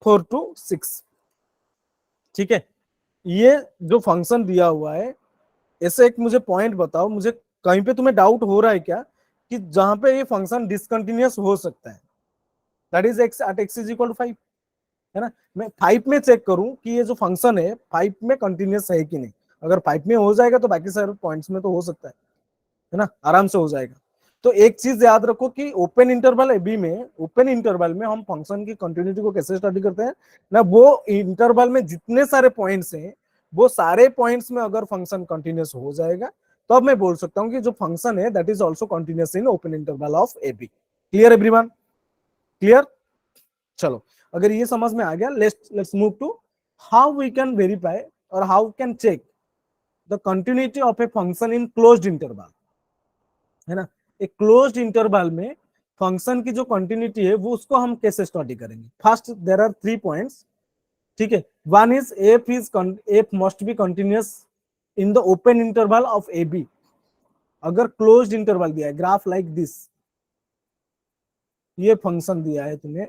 [SPEAKER 1] 4 to 6, ठीक है। ये जो फंक्शन दिया हुआ है, ऐसे एक मुझे पॉइंट बताओ, मुझे कहीं पे तुम्हें डाउट हो रहा है क्या कि जहां पे ये फंक्शन डिसकंटिन्यूअस हो सकता है, that is x at x is equal to 5, है ना। मैं 5 में चेक करूं कि ये जो फंक्शन है 5 में कंटिन्यूअस है कि नहीं। अगर 5 में हो जाएगा तो बाकी सारे पॉइंट्स में तो हो सकता है ना, आराम से हो जाएगा। तो एक चीज याद रखो कि ओपन इंटरवल ए बी में, ओपन इंटरवल में हम फंक्शन की कंटिन्यूटी को कैसे स्टडी करते हैं ना, वो इंटरवल में जितने सारे पॉइंट्स हैं वो सारे पॉइंट्स में अगर फंक्शन कंटिन्यूअस हो जाएगा तो अब मैं बोल सकता हूं कि जो फंक्शन है that is also continuous in open interval of A B. Clear everyone, clear. चलो, अगर ये समझ में आ गया, let's move to how we can verify और how can check the continuity of a function in closed interval, है ना। एक क्लोज्ड इंटरवल में फंक्शन की जो कंटिन्यूटी है वो उसको हम कैसे स्टडी करेंगे। फर्स्ट देयर आर 3 पॉइंट्स, ठीक है। One is F must be continuous in the open interval of A B. अगर क्लोज्ड इंटरवल दिया है, ग्राफ लाइक दिस, ये फंक्शन दिया है तुम्हें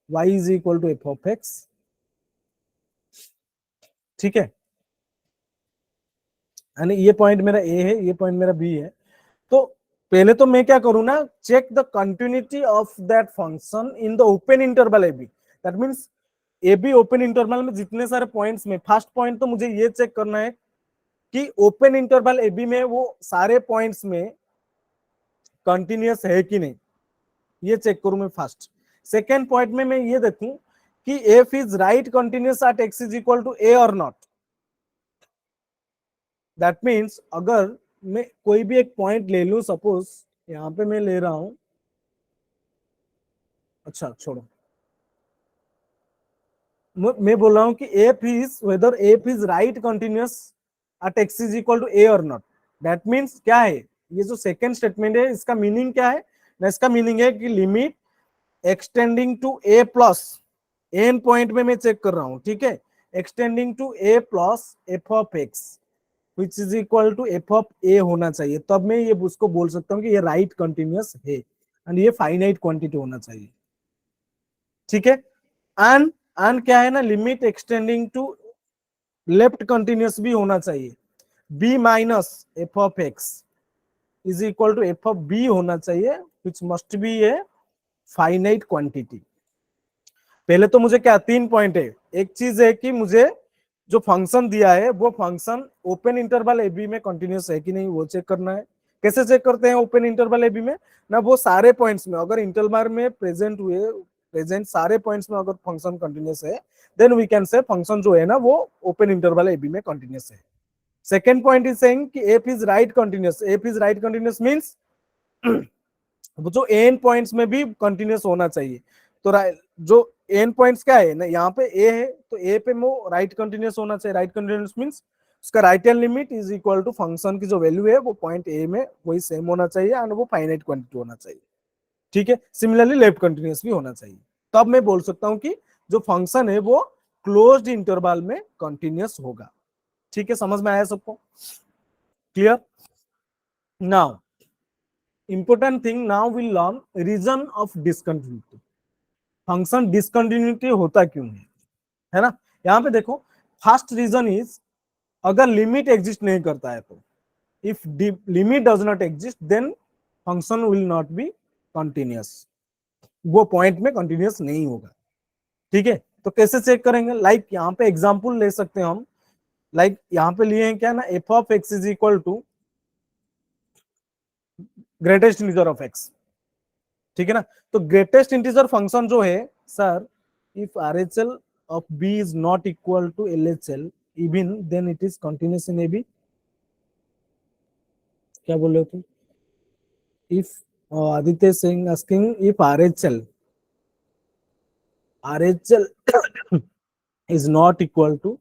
[SPEAKER 1] y is equal to F of x, ठीक है, यानी ये पॉइंट मेरा ए है, ये पॉइंट मेरा बी है। तो पहले तो मैं क्या करूं ना, check the continuity of that function in the open interval A B. That means A B open interval में जितने सारे पॉइंट्स में, फर्स्ट पॉइंट तो मुझे ये चेक करना है कि ओपन इंटरवल ए बी में वो सारे पॉइंट्स में कंटिन्यूअस है कि नहीं, ये चेक करूं मैं फर्स्ट। सेकेंड पॉइंट में मैं ये देखूं कि F is right continuous at x is equal to A और नॉट। दैट मीन्स अगर मैं कोई भी एक पॉइंट ले लूं, सपोज यहां पे मैं ले रहा हूं, अच्छा छोड़ो, मैं बोल रहा हूं कि F is whether F is right continuous at x is equal to A और नॉट। दैट मीन्स क्या है, ये जो सेकेंड स्टेटमेंट है इसका मीनिंग क्या है ना, इसका मीनिंग है कि limit extending to A plus, end point में मैं चेक कर रहा हूं, ठीक है, extending to A plus F of X which is equal to F of A होना चाहिए, तब मैं ये उसको बोल सकता हूँ कि ये राइट कंटिन्यूअस है एंड ये फाइनाइट क्वांटिटी होना चाहिए, ठीक है। एंड क्या है ना, limit extending to left continuous भी होना चाहिए, B minus F of x is equal to F of B होना चाहिए which must be a finite quantity. पहले तो मुझे क्या 3 पॉइंट है, एक चीज है कि मुझे जो फंक्शन दिया है वो function open interval A B में कंटिन्यूअस है कि नहीं वो चेक करना है। कैसे चेक करते हैं ओपन इंटरवल ए बी में ना, वो सारे पॉइंट्स में अगर इंटरवल में प्रेजेंट सारे पॉइंट्स में अगर फंक्शन कंटिन्यूअस है then we can say function जो है ना वो ओपन इंटरवल ए बी में कंटिन्यूअस है। सेकेंड पॉइंट इज सेइंग कि F is right continuous, F is right continuous means वो जो एन पॉइंट्स में भी कंटिन्यूअस होना चाहिए। तो जो एन पॉइंट्स क्या है ना, यहाँ पे ए है तो ए पे वो राइट कंटिन्यूअस होना चाहिए। राइट कंटिन्यूअस मींस उसका right hand limit is equal to function की जो वैल्यू है वो पॉइंट ए में वही सेम होना चाहिए एंड वो फाइनाइट क्वांटिटी होना चाहिए, ठीक है। सिमिलरली लेफ्ट कंटिन्यूअस भी होना चाहिए, तब मैं बोल सकता हूँ कि जो फंक्शन है वो क्लोज्ड इंटरवल में कंटिन्यूअस होगा, ठीक है। समझ में आया सबको, clear. Now important thing, now will learn reason of discontinuity. Function discontinuity होता क्यों है ना। यहाँ पे देखो, फर्स्ट रीजन इज अगर लिमिट एग्जिस्ट नहीं करता है तो, if limit does not exist then function will not be continuous, वो पॉइंट में कंटिन्यूअस नहीं होगा, ठीक है। तो कैसे चेक करेंगे, लाइक यहाँ पे एग्जांपल ले सकते हैं हम, लाइक यहाँ पे लिए हैं क्या ना, F of x is equal to greatest integer of x, ठीक है ना। तो ग्रेटेस्ट इंटीजर फंक्शन जो है sir, if RHL of B is not equal to LHL even then it is continuous in AB. क्या बोल रहे हो तुम, if Aditya Singh asking if RHL is not equal to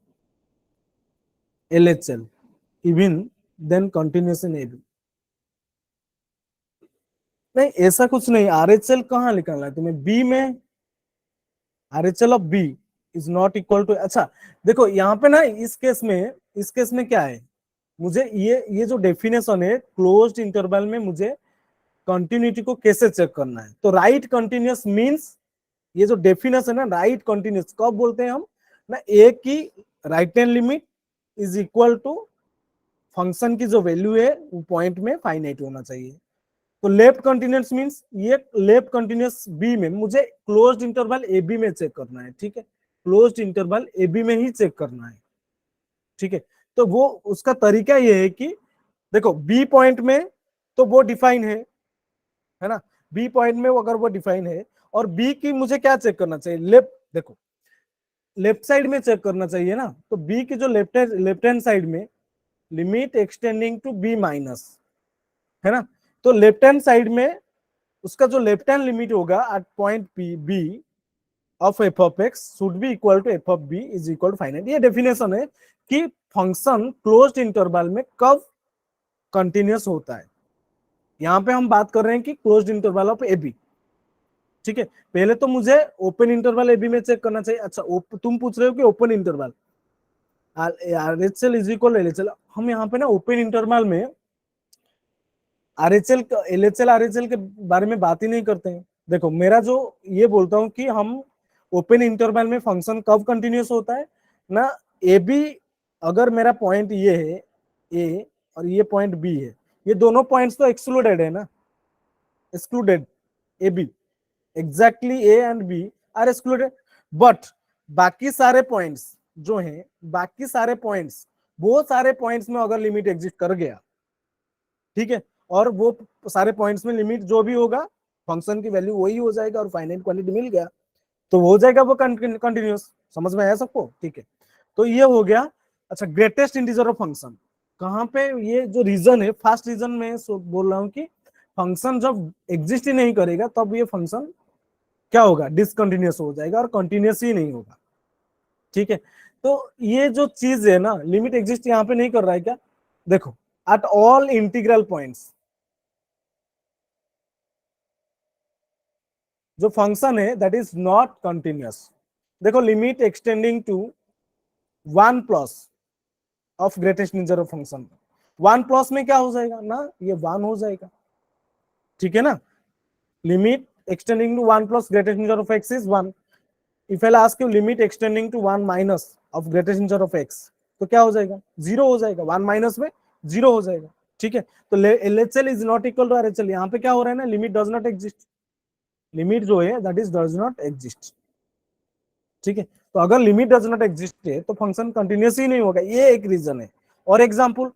[SPEAKER 1] LHL even then continuous in AB। नहीं ऐसा कुछ नहीं, RHL कहाँ निकालना है तुम्हें, बी में RHL of B is not equal to, अच्छा देखो यहाँ पे ना इस केस में क्या है, मुझे ये जो डेफिनेशन है क्लोज्ड इंटरवल में, मुझे कंटिन्यूटी को कैसे चेक करना है। तो राइट कंटिन्यूअस मींस, ये जो डेफिनेशन है ना राइट कंटिन्यूअस कब बोलते हैं हम ना, ए की right hand limit is equal to function की जो वैल्यू है वो पॉइंट में फाइनाइट होना चाहिए। तो लेफ्ट कंटिन्यूअस मींस ये लेफ्ट कंटिन्यूअस बी में मुझे क्लोज्ड इंटरवल ए बी में चेक करना है, ठीक है, क्लोज्ड इंटरवल ए बी में ही चेक करना है, ठीक है। तो वो उसका तरीका ये है कि देखो बी पॉइंट में तो वो डिफाइन है ना, बी पॉइंट में अगर वो डिफाइन है, और बी की मुझे क्या चेक करना चाहिए, लेफ्ट, देखो लेफ्ट साइड में चेक करना चाहिए ना, तो बी की जो लेफ्ट हैंड साइड में limit extending to B minus, है ना, तो लेफ्ट हैंड साइड में उसका जो लेफ्ट हैंड लिमिट होगा at point P B of F of x should be equal to F of B is equal to finite. ये definition है कि फंक्शन क्लोज्ड इंटरवल में कब कंटिन्यूअस होता है। यहां पे हम बात कर रहे हैं कि closed interval of A B, ठीक है। पहले तो मुझे ओपन इंटरवल ए बी में चेक करना चाहिए। अच्छा तुम पूछ रहे हो कि open interval RHL is equal LHL, हम यहाँ पे ना ओपन इंटरवल में RHL LHL RHL के बारे में बात ही नहीं करते हैं। देखो मेरा जो ये बोलता हूँ कि हम ओपन इंटरवल में फंक्शन कब कंटिन्यूअस होता है ना, ए बी, अगर मेरा पॉइंट ये है ए और ये पॉइंट बी है, ये दोनों पॉइंट्स तो एक्सक्लूडेड है ना, excluded, A B exactly A and B are excluded, but बाकी सारे पॉइंट्स जो हैं, बाकी सारे पॉइंट्स, वो सारे पॉइंट्स में अगर लिमिट एग्जिस्ट कर गया, ठीक है, और वो सारे पॉइंट्स में लिमिट जो भी होगा फंक्शन की वैल्यू वही हो जाएगा और फाइनाइट क्वांटिटी मिल गया, तो हो जाएगा वो कंटिन्यूअस। समझ में आया सबको, ठीक है। तो ये हो गया। अच्छा ग्रेटेस्ट इंटीजर ऑफ फंक्शन कहाँ पे, ये जो रीजन है फर्स्ट रीजन में बोल रहा हूँ कि फंक्शन जब एग्जिस्ट ही नहीं करेगा तब ये फंक्शन क्या होगा, डिसकंटिन्यूअस हो जाएगा और कंटिन्यूअस ही नहीं होगा, ठीक है। तो ये जो चीज है ना, लिमिट एग्जिस्ट यहाँ पे नहीं कर रहा है क्या, देखो एट ऑल इंटीग्रल पॉइंट्स जो फंक्शन है दैट इज नॉट कंटिन्यूअस, देखो limit extending to one plus of greatest integer of function, one plus में क्या हो जाएगा ना, ये वन हो जाएगा, ठीक है ना, limit extending to one plus greatest integer of x is one. If I ask you limit extending to one minus of greatest integer of x, तो क्या हो जाएगा, जीरो हो जाएगा, वन माइनस में जीरो हो जाएगा, ठीक है। तो LHL is not equal to RHL, यहाँ पे क्या हो रहा है ना, limit does not exist, limit जो है that is does not exist, ठीक है। तो अगर लिमिट डज नॉट एग्जिस्ट है तो फंक्शन कंटिन्यूअस ही नहीं होगा, ये एक रीजन है। और example,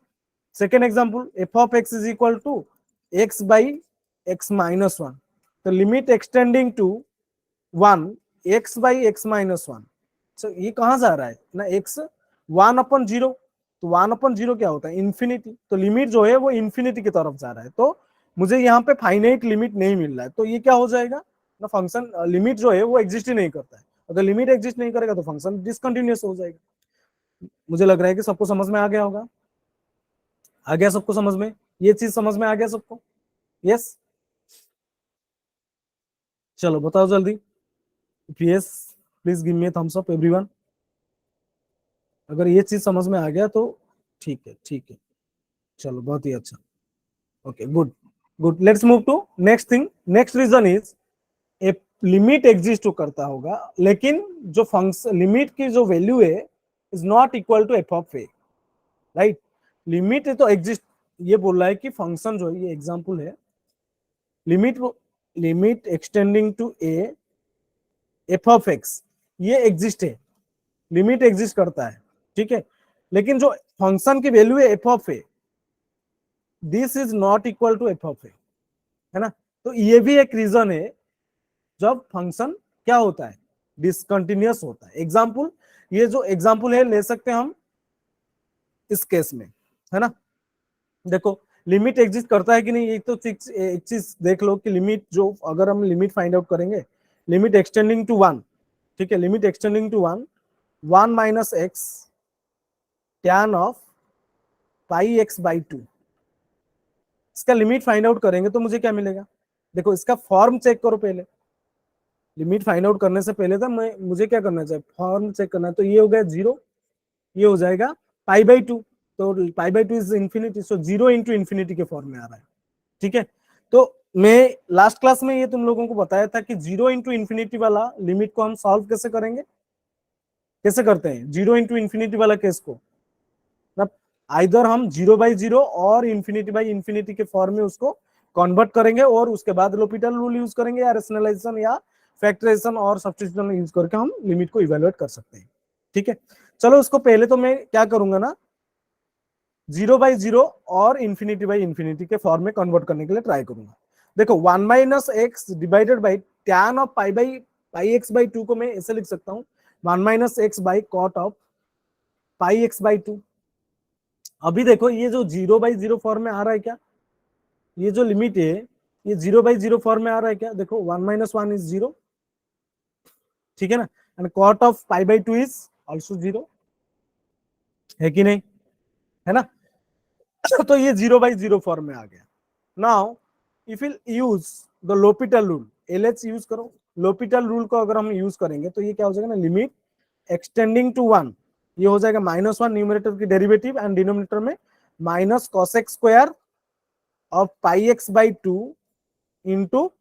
[SPEAKER 1] second example, F of x is equal to X by X minus one, तो limit extending to one X by X minus one, तो ये कहां जा रहा है ना, एक्स वन अपन जीरो, तो वन अपन जीरो क्या होता है, इन्फिनिटी, तो लिमिट जो है वो इन्फिनिटी की तरफ जा रहा है, तो मुझे यहाँ पे फाइनाइट लिमिट नहीं मिल रहा है, तो ये क्या हो जाएगा ना, फंक्शन लिमिट जो है वो एग्जिस्ट ही नहीं करता है। अगर लिमिट एग्जिस्ट नहीं करेगा तो फंक्शन डिसकंटिन्यूअस हो जाएगा। मुझे लग रहा है कि सबको समझ में आ गया होगा, आ गया सबको समझ में, ये चीज समझ में आ गया सबको, यस। चलो बताओ जल्दी, yes please give me thumbs up everyone, अगर ये चीज समझ में आ गया तो ठीक है, ठीक है, चलो बहुत ही अच्छा, okay good, good, let's move to next thing. Next reason is a limit exist तो करता होगा, लेकिन जो फंक्शन लिमिट की जो वैल्यू है is not equal to F of A, right, limit तो एग्जिस्ट, ये बोल रहा है कि फंक्शन जो है, ये एग्जांपल है, limit limit extending to A F of x, ये एग्जिस्ट है, लिमिट एग्जिस्ट करता है, ठीक है, लेकिन जो फंक्शन की वैल्यू है F of A, this is not equal to F of A, है ना। तो ये भी एक रीजन है जब फंक्शन क्या होता है, डिसकंटिन्यूअस होता है। एग्जाम्पल, ये जो एग्जाम्पल है ले सकते हैं हम इस केस में, है ना, देखो लिमिट एग्जिस्ट करता है कि नहीं, एक तो एक चीज देख लो कि लिमिट जो, अगर हम लिमिट फाइंड आउट करेंगे, लिमिट एक्सटेंडिंग टू वन, ठीक है, limit extending to one, one minus x tan of pi x by two, इसका लिमिट फाइंड आउट करेंगे तो मुझे क्या मिलेगा, देखो इसका फॉर्म चेक करो पहले, लिमिट फाइंड आउट करने से पहले था मुझे क्या करना चाहिए, फॉर्म चेक करना है। तो ये हो गया 0, ये हो जाएगा π/2, तो π/2 is infinity, so 0 into infinity के फॉर्म में आ रहा है। ठीक है, तो मैं लास्ट क्लास में ये तुम लोगों को बताया था कि 0 इंटू इंफिनिटी वाला लिमिट को हम सॉल्व कैसे करेंगे, कैसे करते हैं 0 इंटू इंफिनिटी वाला केस को, आइदर हम 0/0 और इंफिनिटी के फॉर्म में उसको कन्वर्ट करेंगे और उसके बाद l'Hopital रूल यूज करेंगे, या रेशनलाइजेशन या फैक्टराइजेशन और सब्स्टिट्यूशन यूज करके हम लिमिट को इवेलुएट कर सकते हैं। ठीक है, चलो उसको पहले तो मैं क्या करूंगा ना, 0/0 और इंफिनिटी के फॉर्म में कन्वर्ट करने के लिए ट्राई करूंगा। देखो 1 - x divided by tan of π/2 को मैं ऐसे लिख सकता हूँ 1 - x by cot of πx/2। अभी देखो ये जो 0/0 फॉर्म में आ रहा है क्या, ये जो लिमिट है ये 0/0 फॉर्म में आ रहा है क्या, देखो 1 - 1 इज 0, ठीक है ना, and cot of π/2 is also 0, है कि नहीं, है ना। तो ये 0/0 फॉर्म में आ गया। Now if you use the l'Hopital rule, LH use करो, l'Hopital रूल को अगर हम यूज करेंगे तो ये क्या हो जाएगा ना, लिमिट एक्सटेंडिंग टू 1, ये हो जाएगा -1 न्यूमरेटर की डेरिवेटिव एंड डिनोमिनेटर में minus cosec square of πx/2 into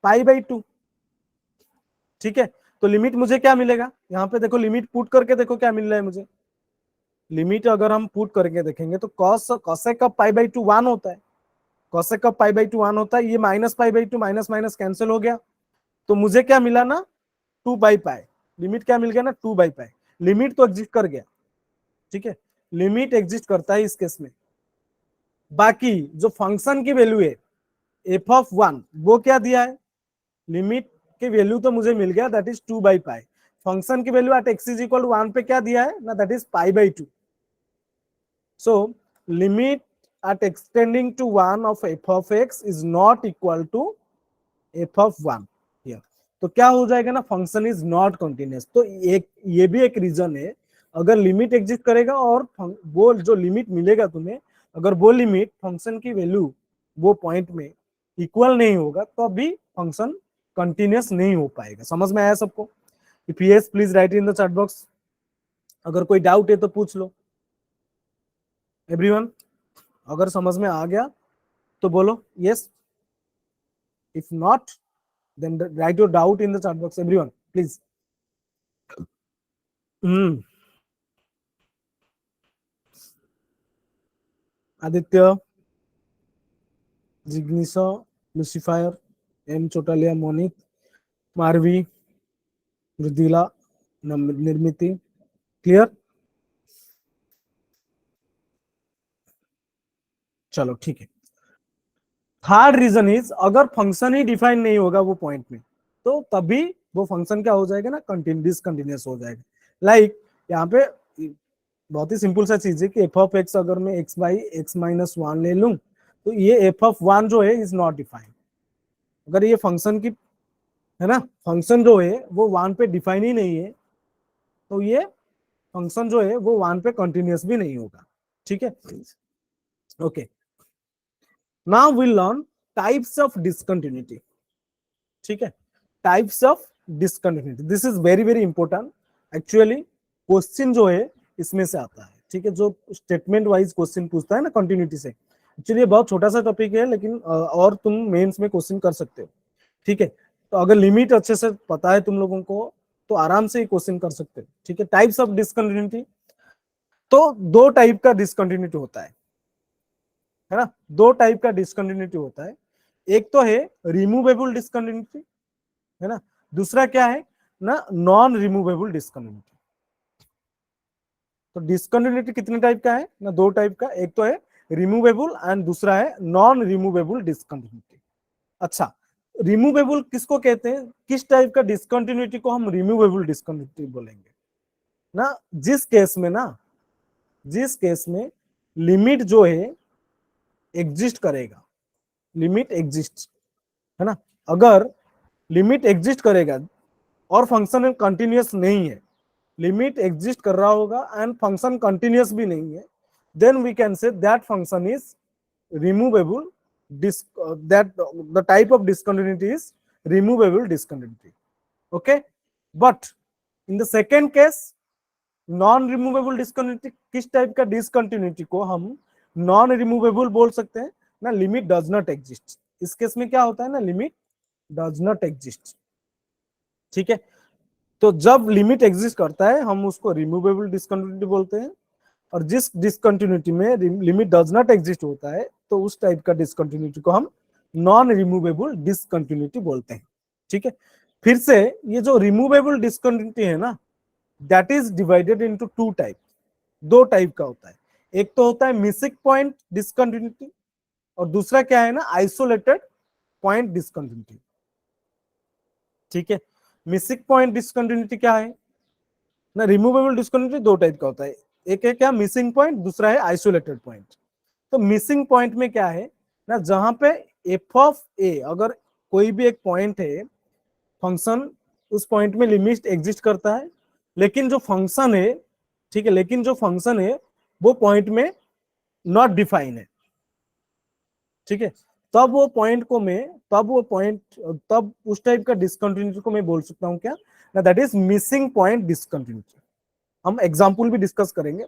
[SPEAKER 1] π/2। ठीक है, तो लिमिट मुझे क्या मिलेगा, यहाँ पे देखो लिमिट पुट करके देखो क्या मिल रहा है मुझे। लिमिट अगर हम पुट करके देखेंगे तो cosec ऑफ π/2 1 होता है, cosec ऑफ π/2 1 होता है, ये -π/2 माइनस माइनस कैंसिल हो गया, तो मुझे क्या मिला ना 2/π, लिमिट क्या मिल गया ना 2/π, लिमिट तो एग्जिस्ट कर गया। ठीक है, लिमिट एग्जिस्ट करता है इस केस में। बाकी जो फंक्शन की वैल्यू है f(1) वो क्या दिया है, लिमिट की वैल्यू तो मुझे मिल गया दैट इज 2/π, फंक्शन की value at x is equal to 1 पे क्या दिया है ना, that is π/2। So limit at extending to 1 of f of x is not equal to f of 1 here, तो क्या हो जाएगा ना, फंक्शन इज नॉट कंटिन्यूअस। तो एक ये भी एक रीजन है, अगर लिमिट एग्जिस्ट करेगा और वो जो लिमिट मिलेगा तुम्हें, अगर वो लिमिट फंक्शन की वैल्यू वो पॉइंट में इक्वल नहीं होगा तो अभी फंक्शन कंटिन्यूअस नहीं हो पाएगा। समझ में आया सबको? If yes please right in the chat box, अगर कोई डाउट है तो पूछ लो एवरीवन, अगर समझ में आ गया तो बोलो yes, if not then write your doubt in the chat box everyone please। Aditya, Jignisha, Lucifer, M Chotaliya, Monik, Marvi, Rudila, Nirmiti, clear? चलो ठीक है। थर्ड रीजन इज अगर फंक्शन ही डिफाइन नहीं होगा वो पॉइंट में, तो तभी वो फंक्शन क्या हो जाएगा ना, डिसकंटिन्यूअस हो जाएगा। लाइक यहाँ पे बहुत ही सिंपल सा चीज है कि एफ ऑफ एक्स अगर मैं x/x-1 ले लूं तो ये एफ ऑफ 1 जो है इज नॉट डिफाइंड। अगर ये फंक्शन की है ना, फंक्शन जो है वो 1 पे डिफाइन ही नहीं है तो ये फंक्शन जो है वो 1 पे कंटिन्यूअस भी नहीं होगा। ठीक है, okay. Now will learn types of discontinuity. ठीक है, types of discontinuity, this is very very important. Actually question जो है इसमें से आता है। ठीक है, जो स्टेटमेंट वाइज क्वेश्चन पूछता है ना कंटिन्यूटी से, एक्चुअली बहुत छोटा सा टॉपिक है लेकिन और तुम मेंस में क्वेश्चन कर सकते हो। ठीक है, तो अगर लिमिट अच्छे से पता है तुम लोगों को तो आराम से ही क्वेश्चन कर सकते हो। ठीक है, टाइप्स ऑफ डिसकंटिन्यूटी, तो दो टाइप का डिसकंटिन्यूटी होता है ना, दो टाइप का डिसकंटिन्यूटी होता है। एक तो है रिमूवेबल डिसकंटिन्यूटी, है ना, दूसरा क्या है ना, नॉन रिमूवेबल डिसकंटिन्यूटी। तो डिसकंटिन्यूटी कितने टाइप का है ना, दो टाइप का, एक तो है रिमूवेबल एंड दूसरा है नॉन रिमूवेबल डिसकंटिन्यूटी। अच्छा, रिमूवेबल किसको कहते हैं, किस टाइप का डिसकंटिन्यूटी को हम रिमूवेबल डिसकंटिन्यूटी बोलेंगे ना, जिस केस में लिमिट जो है एग्जिस्ट करेगा, लिमिट एग्जिस्ट, है ना, अगर लिमिट एग्जिस्ट करेगा और फंक्शन कंटिन्यूअस नहीं है, लिमिट एग्जिस्ट कर रहा होगा एंड फंक्शन कंटिन्यूअस भी नहीं है, then we can say that function is removable, that the type of discontinuity is removable discontinuity. Okay, but in the second case non removable discontinuity, किस type का discontinuity को हम नॉन रिमूवेबल बोल सकते हैं ना, लिमिट डज नॉट एग्जिस्ट। इस case में क्या होता है ना, लिमिट डज नॉट एग्जिस्ट। ठीक है, तो जब लिमिट एग्जिस्ट करता है हम उसको रिमूवेबल डिसकंटिन्यूटी बोलते हैं, और जिस डिसकंटिन्यूटी में लिमिट डज नॉट एग्जिस्ट होता है तो उस टाइप का डिसकंटिन्यूटी को हम नॉन रिमूवेबल डिसकंटिन्यूटी बोलते हैं। ठीक है, फिर से ये जो रिमूवेबल डिसकंटिन्यूटी है ना, that is divided into two type, दो टाइप का होता है। एक तो होता है मिसिंग पॉइंट डिसकंटिन्यूटी, और दूसरा क्या है ना, आइसोलेटेड पॉइंट डिसकंटिन्यूटी। ठीक है, मिसिंग पॉइंट डिसकंटिन्यूटी क्या है ना, रिमूवेबल डिसकंटिन्यूटी दो टाइप का होता है, एक है क्या मिसिंग पॉइंट, दूसरा है आइसोलेटेड पॉइंट। तो मिसिंग पॉइंट में क्या है ना, जहां पे एफ ऑफ ए, अगर कोई भी एक पॉइंट है फंक्शन, उस पॉइंट में लिमिट एग्जिस्ट करता है, लेकिन जो फंक्शन है, ठीक है, लेकिन जो फंक्शन है वो पॉइंट में नॉट डिफाइन है। ठीक है, तब वो पॉइंट को मैं, तब उस टाइप का डिसकंटिन्यूटी को मैं बोल सकता हूं क्या ना, that is missing point discontinuity. हम एग्जांपल भी डिस्कस करेंगे।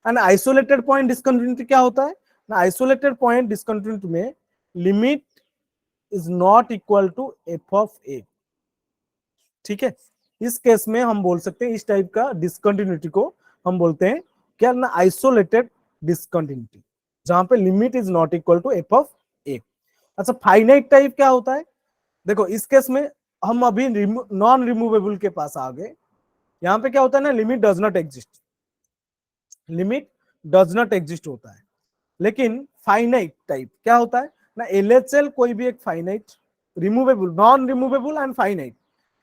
[SPEAKER 1] एंड आइसोलेटेड पॉइंट डिसकंटिन्यूटी क्या होता है ना, आइसोलेटेड पॉइंट डिसकंटिन्यूटी में limit is not equal to F of A. ठीक है, इस केस में हम बोल सकते हैं, इस टाइप का डिसकंटिन्यूटी को हम बोलते हैं क्या ना, आइसोलेटेड डिसकंटिन्यूटी, जहां पे limit is not equal to F of A. अच्छा, फाइनाइट टाइप क्या होता है, देखो इस केस में हम अभी नॉन रिमूवेबल के पास आ गए। यहां पे क्या होता है ना, limit does not exist, limit does not exist होता है। लेकिन फाइनाइट टाइप क्या होता है ना, एलएचएल कोई भी एक finite, removable, non removable and finite,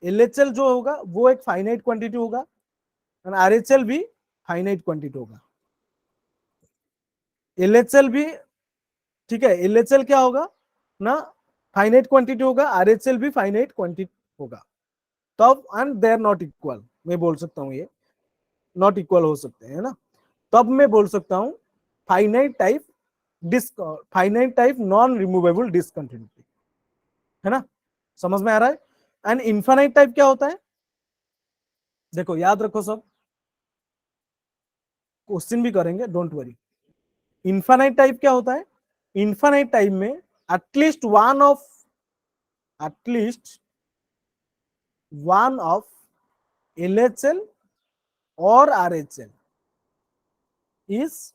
[SPEAKER 1] LHL जो होगा वो एक फाइनाइट क्वांटिटी होगा, एंड आरएचएल भी फाइनाइट क्वांटिटी होगा। एलएचएल भी, ठीक है, एलएचएल क्या होगा ना, फाइनाइट क्वांटिटी होगा, आरएचएल भी फाइनाइट क्वांटिटी होगा। तब and they are not equal, मैं बोल सकता हूं ये नॉट इक्वल हो सकते हैं ना, तब मैं बोल सकता हूं finite type finite type non removable discontinuity, है ना, समझ में आ रहा है। एंड इनफाइनाइट टाइप क्या होता है, देखो याद रखो सब, क्वेश्चन भी करेंगे, डोंट वरी। इनफाइनाइट टाइप क्या होता है, इनफाइनाइट टाइप में एटलीस्ट वन ऑफ एलएचएल और आरएचएल इज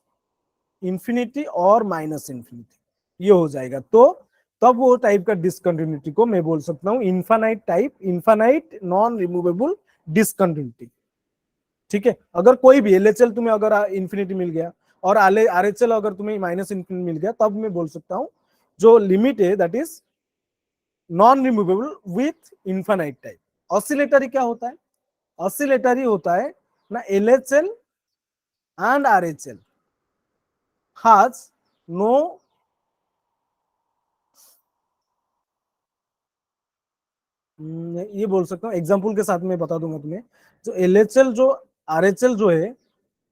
[SPEAKER 1] इंफिनिटी और माइनस इंफिनिटी, ये हो जाएगा। तो तब वो टाइप का डिसकंटिन्यूटी को मैं बोल सकता हूं infinite type, infinite non removable discontinuity. ठीक है, अगर कोई भी एलएचएल तुम्हें अगर इंफिनिटी मिल गया और आरएचएल अगर तुम्हें माइनस इंफिनिटी मिल गया, तब मैं बोल सकता हूं जो लिमिट है that is non removable with infinite type. Oscillatory क्या होता है, ऑसिलेटरी होता है ना, LHL and RHL has no ये बोल सकता हूँ एग्जांपल के साथ में बता दूंगा तुम्हें, जो एलएचएल जो आरएचएल जो है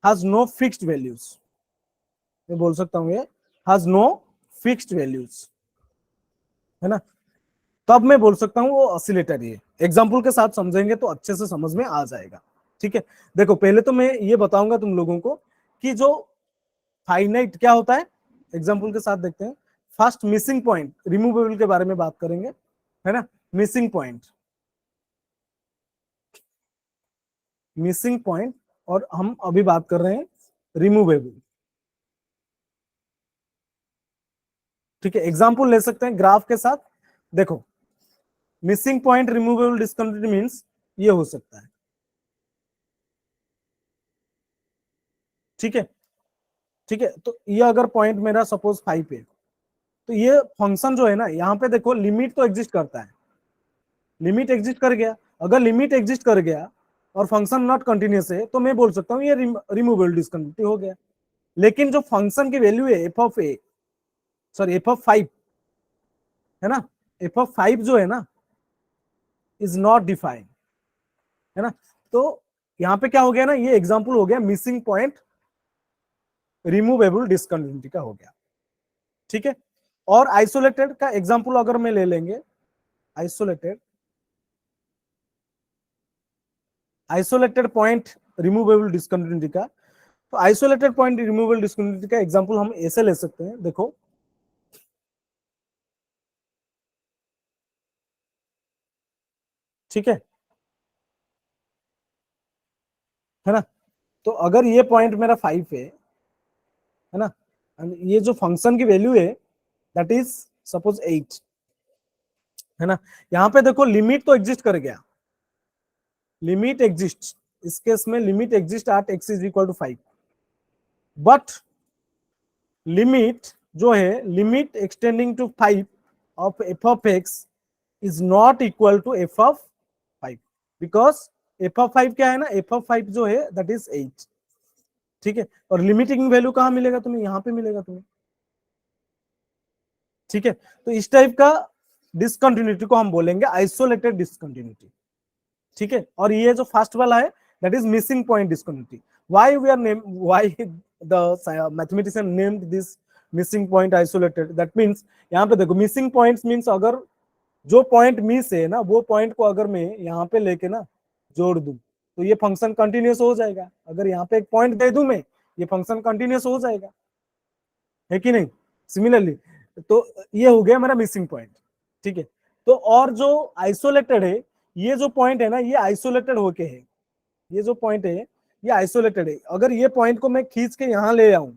[SPEAKER 1] has no fixed values, मैं बोल सकता हूँ ये has no fixed values, है ना, तब मैं बोल सकता हूँ वो ऑसिलेटरी है। एग्जांपल के साथ समझेंगे तो अच्छे से समझ में आ जाएगा। ठीक है, देखो पहले तो मैं ये बताऊंगा तुम लोगों को कि जो फाइनाइट क्या होता है, एग्जांपल के साथ देखते हैं। फर्स्ट मिसिंग पॉइंट, रिमूवेबल के बारे में बात करेंगे, है ना, मिसिंग पॉइंट, मिसिंग पॉइंट, और हम अभी बात कर रहे हैं रिमूवेबल। ठीक है, एग्जांपल ले सकते हैं ग्राफ के साथ। देखो missing point removable discontinuity means ये हो सकता है। ठीक है, ठीक है, तो ये अगर पॉइंट मेरा सपोज 5 है, तो ये फंक्शन जो है ना, यहाँ पे देखो लिमिट तो एग्जिस्ट करता है, लिमिट एग्जिस्ट कर गया, अगर लिमिट एग्जिस्ट कर गया और फंक्शन नॉट कंटिन्यूस है तो मैं बोल सकता हूँ ये रिमूवेबल डिस्कंटिन्यूटी हो गया। लेकिन जो फंक्शन की वैल्यू है F of A, sorry F of 5, है ना, एफ ऑफ 5 जो है ना इज नॉट डिफाइंड, है ना, तो यहाँ पे क्या हो गया ना, ये एग्जांपल हो गया मिसिंग पॉइंट रिमूवेबल डिस्कंटिन्यूटी का हो गया। ठीक है, और आइसोलेटेड का एग्जांपल अगर मैं ले लेंगे, isolated isolated point removable discontinuity का। तो आइसोलेटेड पॉइंट रिमूवेबल डिस्कंटिन्यूटी का एग्जांपल हम ऐसे ले सकते हैं, देखो ठीक है ना। तो अगर ये पॉइंट मेरा 5 है ना, and ये जो फंक्शन की वैल्यू है दैट इज सपोज 8 है ना। यहाँ पे देखो लिमिट तो एग्जिस्ट कर गया, लिमिट एग्जिस्ट, इस केस में limit exist at x is equal to 5, but limit जो है limit extending to 5 of F of x is not equal to F of 5, because F of 5 क्या है ना, एफ ऑफ 5 जो है दैट इज 8, ठीक है। और लिमिटिंग वैल्यू कहां मिलेगा तुम्हें, यहां पे मिलेगा तुम्हें, ठीक है। तो इस टाइप का डिसकंटिन्यूटी को हम बोलेंगे आइसोलेटेड डिसकंटिन्यूटी, ठीक है। और ये जो फर्स्ट वाला है that is missing point discontinuity. Why we are name, why the mathematician named this missing point isolated, that means यहाँ पे देखो मिसिंग पॉइंट्स मींस अगर जो पॉइंट मिस है ना वो पॉइंट को अगर मैं यहाँ पे लेके ना जोड़ दूं तो ये फंक्शन कंटिन्यूस हो जाएगा। अगर यहाँ पे एक पॉइंट दे दूं मैं, ये फंक्शन कंटिन्यूस हो जाएगा, है कि नहीं। सिमिलरली तो ये हो गया मेरा मिसिंग पॉइंट, ठीक है। तो और जो आइसोलेटेड है, ये जो पॉइंट है ना ये आइसोलेटेड होके है, ये जो पॉइंट है ये आइसोलेटेड है। अगर ये पॉइंट को मैं खींच के यहाँ ले आऊं,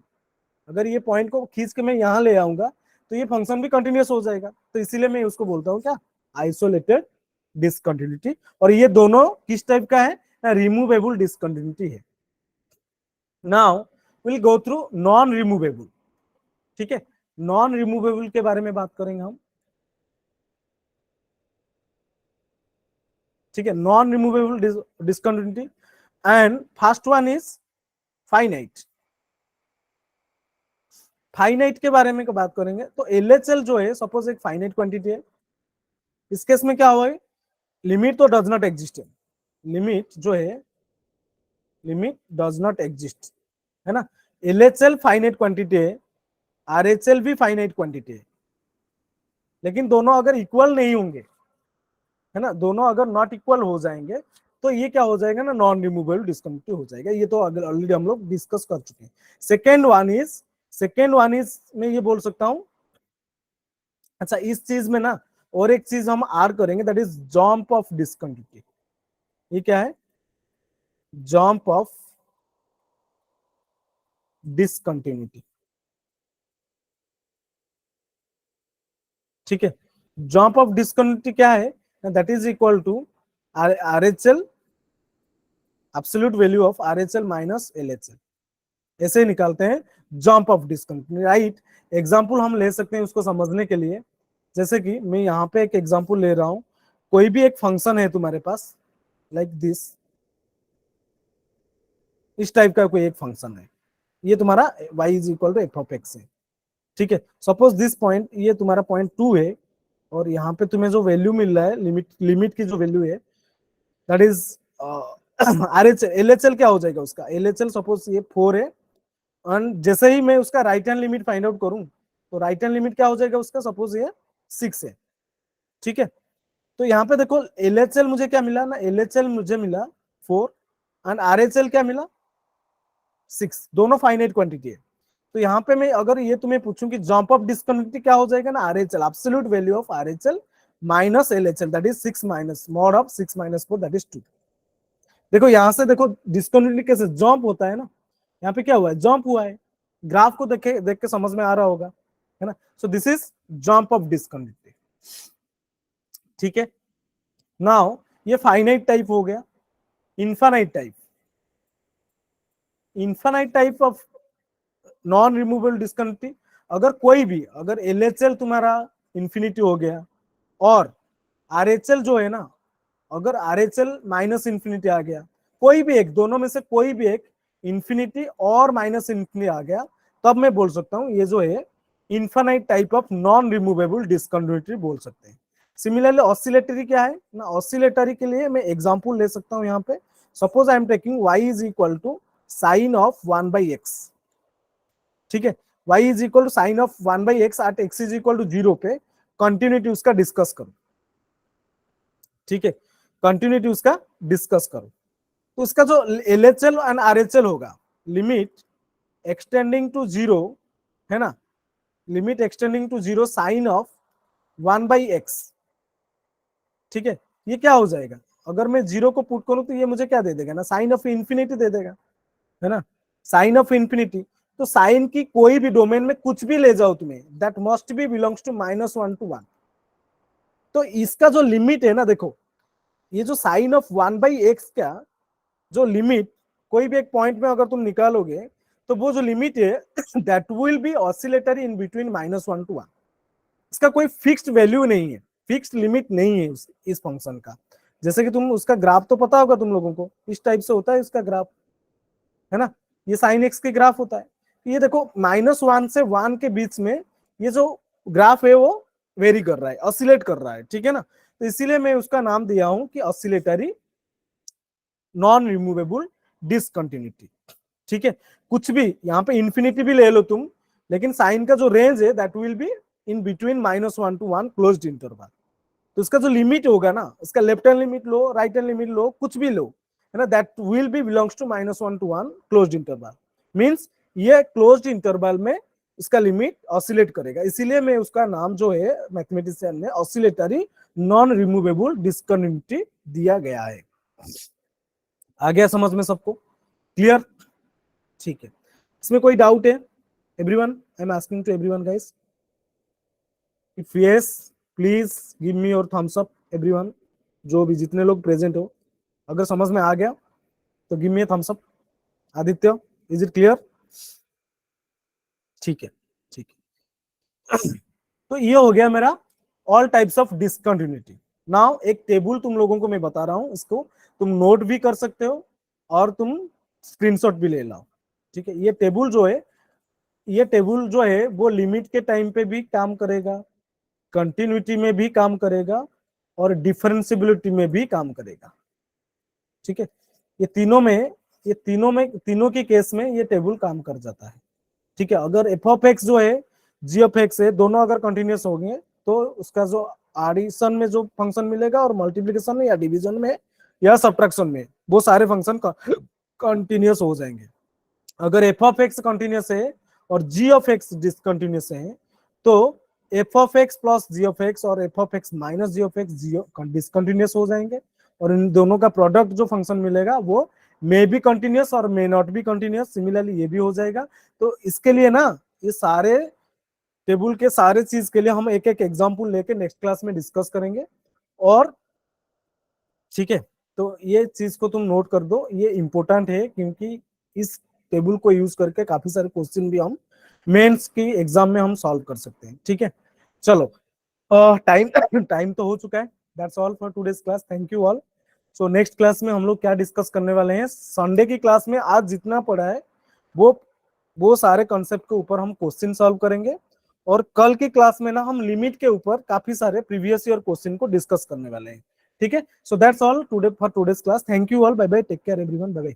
[SPEAKER 1] अगर ये पॉइंट को खींच के मैं यहाँ ले आऊंगा तो ये फंक्शन भी कंटिन्यूस हो जाएगा। तो इसीलिए मैं उसको बोलता हूँ क्या, आइसोलेटेड डिसकंटिन्यूटी। और ये दोनों किस टाइप का है, रिमूवेबल डिसकंटिन्यूटी है। Now will go through non removable, ठीक है। नॉन रिमूवेबल के बारे में बात करेंगे हम, ठीक है। Non removable discontinuity and first one is finite. Finite के बारे में बात करेंगे तो एलएचएल जो है सपोज एक फाइनाइट क्वांटिटी है, इस केस में क्या हुआ है, लिमिट तो डज नॉट एग्जिस्ट है, लिमिट जो है लिमिट डज नॉट एग्जिस्ट, है ना। एलएचएल फाइनाइट क्वांटिटी है, आरएचएल भी फाइनाइट क्वांटिटी है, लेकिन दोनों अगर इक्वल नहीं होंगे, है ना, दोनों अगर नॉट इक्वल हो जाएंगे तो ये क्या हो जाएगा ना, नॉन रिमूवेबल डिस्कंटिन्यूटी हो जाएगा। ये तो ऑलरेडी हम लोग डिस्कस कर चुके हैं। सेकेंड वन इज मैं ये बोल सकता हूं, अच्छा इस चीज में ना और एक चीज हम आर करेंगे that is jump of discontinuity. ये क्या है, जंप ऑफ डिसकंटिन्यूटी, ठीक है। जंप ऑफ डिसकंटिन्यूटी क्या है, that is equal to RHL absolute value of RHL minus LHL, ऐसे ही निकालते हैं jump of discontinuity, right. Example हम ले सकते हैं उसको समझने के लिए, जैसे कि मैं यहाँ पे एक एग्जांपल ले रहा हूं, कोई भी एक फंक्शन है तुम्हारे पास लाइक दिस, इस टाइप का कोई एक फंक्शन है, ये तुम्हारा y is equal to F of x है, ठीक है। सपोज दिस पॉइंट, ये तुम्हारा पॉइंट 2 है, और यहाँ पे तुम्हें जो वैल्यू मिल रहा है, लिमिट लिमिट की जो वैल्यू है that is are H L H L क्या हो जाएगा उसका, एल एच एल सपोज ये 4 है, एंड जैसे ही मैं उसका right hand limit find out करूं तो राइट हैंड लिमिट क्या हो जाएगा उसका, सपोज ये 6 है, ठीक है। तो यहाँ पे देखो एल एच एल मुझे क्या मिला ना, एल एच एल मुझे मिला 4 एंड आर एच एल क्या मिला 6, दोनों फाइनाइट क्वांटिटी है। तो यहाँ पे मैं अगर ये तुम्हें पूछूं कि जंप ऑफ डिस्कंटिन्यूटी क्या हो जाएगा ना, RHL absolute value of RHL minus LHL that is 6 minus mod of 6 minus 4 that is 2। देखो यहाँ से देखो डिस्कंटिन्यूटी कैसे जंप होता है ना, यहाँ पे क्या हुआ है, जंप हुआ है, ग्राफ को देख के समझ में आ रहा होगा, है ना। So this is jump of discontinuity, ठीक है। नाउ ये फाइनाइट टाइप हो गया। Infinite type, infinite type of non removable discontinuity, अगर कोई भी, अगर एलएचएल तुम्हारा इंफिनिटी हो गया और आरएचएल जो है ना, अगर आरएचएल माइनस इंफिनिटी आ गया, कोई भी एक, दोनों में से कोई भी एक इंफिनिटी और माइनस इंफिनिटी आ गया, तब मैं बोल सकता हूं ये जो है infinite type of non removable discontinuity बोल सकते हैं। सिमिलरली ऑसिलेटरी क्या है ना, ऑसिलेटरी के लिए मैं एग्जांपल ले सकता हूं यहाँ पे, suppose I am taking y is equal to sine of 1/x, ठीक है। y is equal to sine of 1/x at x is equal to 0 पे कंटिन्यूटी उसका डिस्कस करो, ठीक है, कंटिन्यूटी उसका डिस्कस करो। तो उसका जो LHL एंड RHL होगा, लिमिट एक्सटेंडिंग टू जीरो, है ना, limit extending to zero sine of 1/x, ठीक है, ये क्या हो जाएगा, अगर मैं जीरो को पुट करूं तो ये मुझे क्या दे देगा ना, साइन ऑफ इन्फिनिटी दे देगा, है ना, साइन ऑफ इन्फिनिटी। तो साइन की कोई भी डोमेन में कुछ भी ले जाओ तुम्हें, that must be belongs to -1 to 1। तो इसका जो लिमिट है ना, देखो ये जो साइन ऑफ 1/x का जो लिमिट कोई भी एक पॉइंट में अगर तुम निकालोगे, तो वो जो लिमिट है that will B oscillatory in between -1 to 1। इसका कोई फिक्स्ड वैल्यू नहीं है, फिक्स्ड लिमिट नहीं है इस फंक्शन का। जैसे कि तुम उसका ग्राफ तो पता होगा तुम लोगों को, इस टाइप से होता है इसका ग्राफ, है ना, ये साइन एक्स के ग्राफ होता है। ये देखो -1 से 1 के बीच में ये जो ग्राफ है वो वेरी कर रहा है, ऑसिलेट कर रहा है, ठीक है ना। तो इसीलिए मैं उसका नाम दिया हूं कि ऑसिलेटरी नॉन रिमूवेबल डिसकंटिन्यूटी, ठीक है। कुछ भी यहाँ पे इन्फिनिटी भी ले लो तुम, लेकिन साइन का जो रेंज है that will be in between -1 to 1 closed interval. तो इसका जो लिमिट होगा ना, इसका लेफ्ट हैंड लिमिट लो, राइट हैंड लिमिट लो, कुछ भी लो, है ना, that will be belongs to -1 to 1 closed interval. Means ये क्लोज्ड इंटरवल में इसका लिमिट ऑसिलेट करेगा, इसीलिए मैं उसका नाम जो है मैथमेटिशियन ने ऑसिलेटरी नॉन रिमूवेबल डिसकंटिन्यूटी दिया गया है। आ गया समझ में सबको, क्लियर, ठीक है। इसमें कोई डाउट है everyone? I am asking to everyone guys, if yes please give me your thumbs up everyone, जो भी जितने लोग प्रेजेंट हो, अगर समझ में आ गया तो give me thumbs up. Aditya, is it clear? ठीक है, ठीक है। तो ये हो गया मेरा all types of discontinuity. Now एक टेबल तुम लोगों को मैं बता रहा हूं, इसको तुम नोट भी कर सकते हो और तुम स्क्रीनशॉट भी ले लाओ, ठीक है। ये टेबल जो है वो लिमिट के टाइम पे भी काम करेगा, कंटिन्यूटी में भी काम करेगा और डिफरेंशियबिलिटी में भी काम करेगा, ठीक है। तीनों के केस में ये टेबल काम कर जाता है, ठीक है। अगर एफ ऑफ एक्स जो है जी ऑफ एक्स है, दोनों अगर कंटिन्यूस हो गए तो उसका जो एडिशन में जो फंक्शन मिलेगा और मल्टीप्लिकेशन में या डिवीजन में या सब्ट्रैक्शन में वो सारे फंक्शन कंटिन्यूस हो जाएंगे। अगर एफ ऑफ एक्स कंटिन्यूस है और जी ऑफ एक्स डिसकंटिन्यूस है, तो F of X plus G of X और F of X minus G of X discontinuous हो जाएंगे, और इन दोनों का प्रोडक्ट जो फंक्शन मिलेगा वो मे बी कंटिन्यूस और may not be continuous, similarly ये भी हो जाएगा। तो इसके लिए ना ये सारे टेबल के सारे चीज के लिए हम एक एक एग्जांपल लेके नेक्स्ट क्लास में डिस्कस करेंगे, और ठीक है। तो ये चीज को तुम नोट कर दो, ये इंपॉर्टेंट है क्योंकि इस टेबल को यूज करके काफी सारे क्वेश्चन भी हम मेंस की एग्जाम में हम सॉल्व कर सकते हैं, ठीक है। चलो टाइम टाइम तो हो चुका है, that's all for today's class, thank you all. So next class में हम लोग क्या डिस्कस करने वाले हैं, संडे की क्लास में आज जितना पढ़ा है वो सारे कॉन्सेप्ट के ऊपर हम क्वेश्चन सॉल्व करेंगे, और कल की क्लास में ना हम लिमिट के ऊपर काफी सारे प्रीवियस ईयर क्वेश्चन को डिस्कस करने वाले हैं, ठीक है। So that's all today for today's class, thank you all, bye bye, take care everyone, bye bye.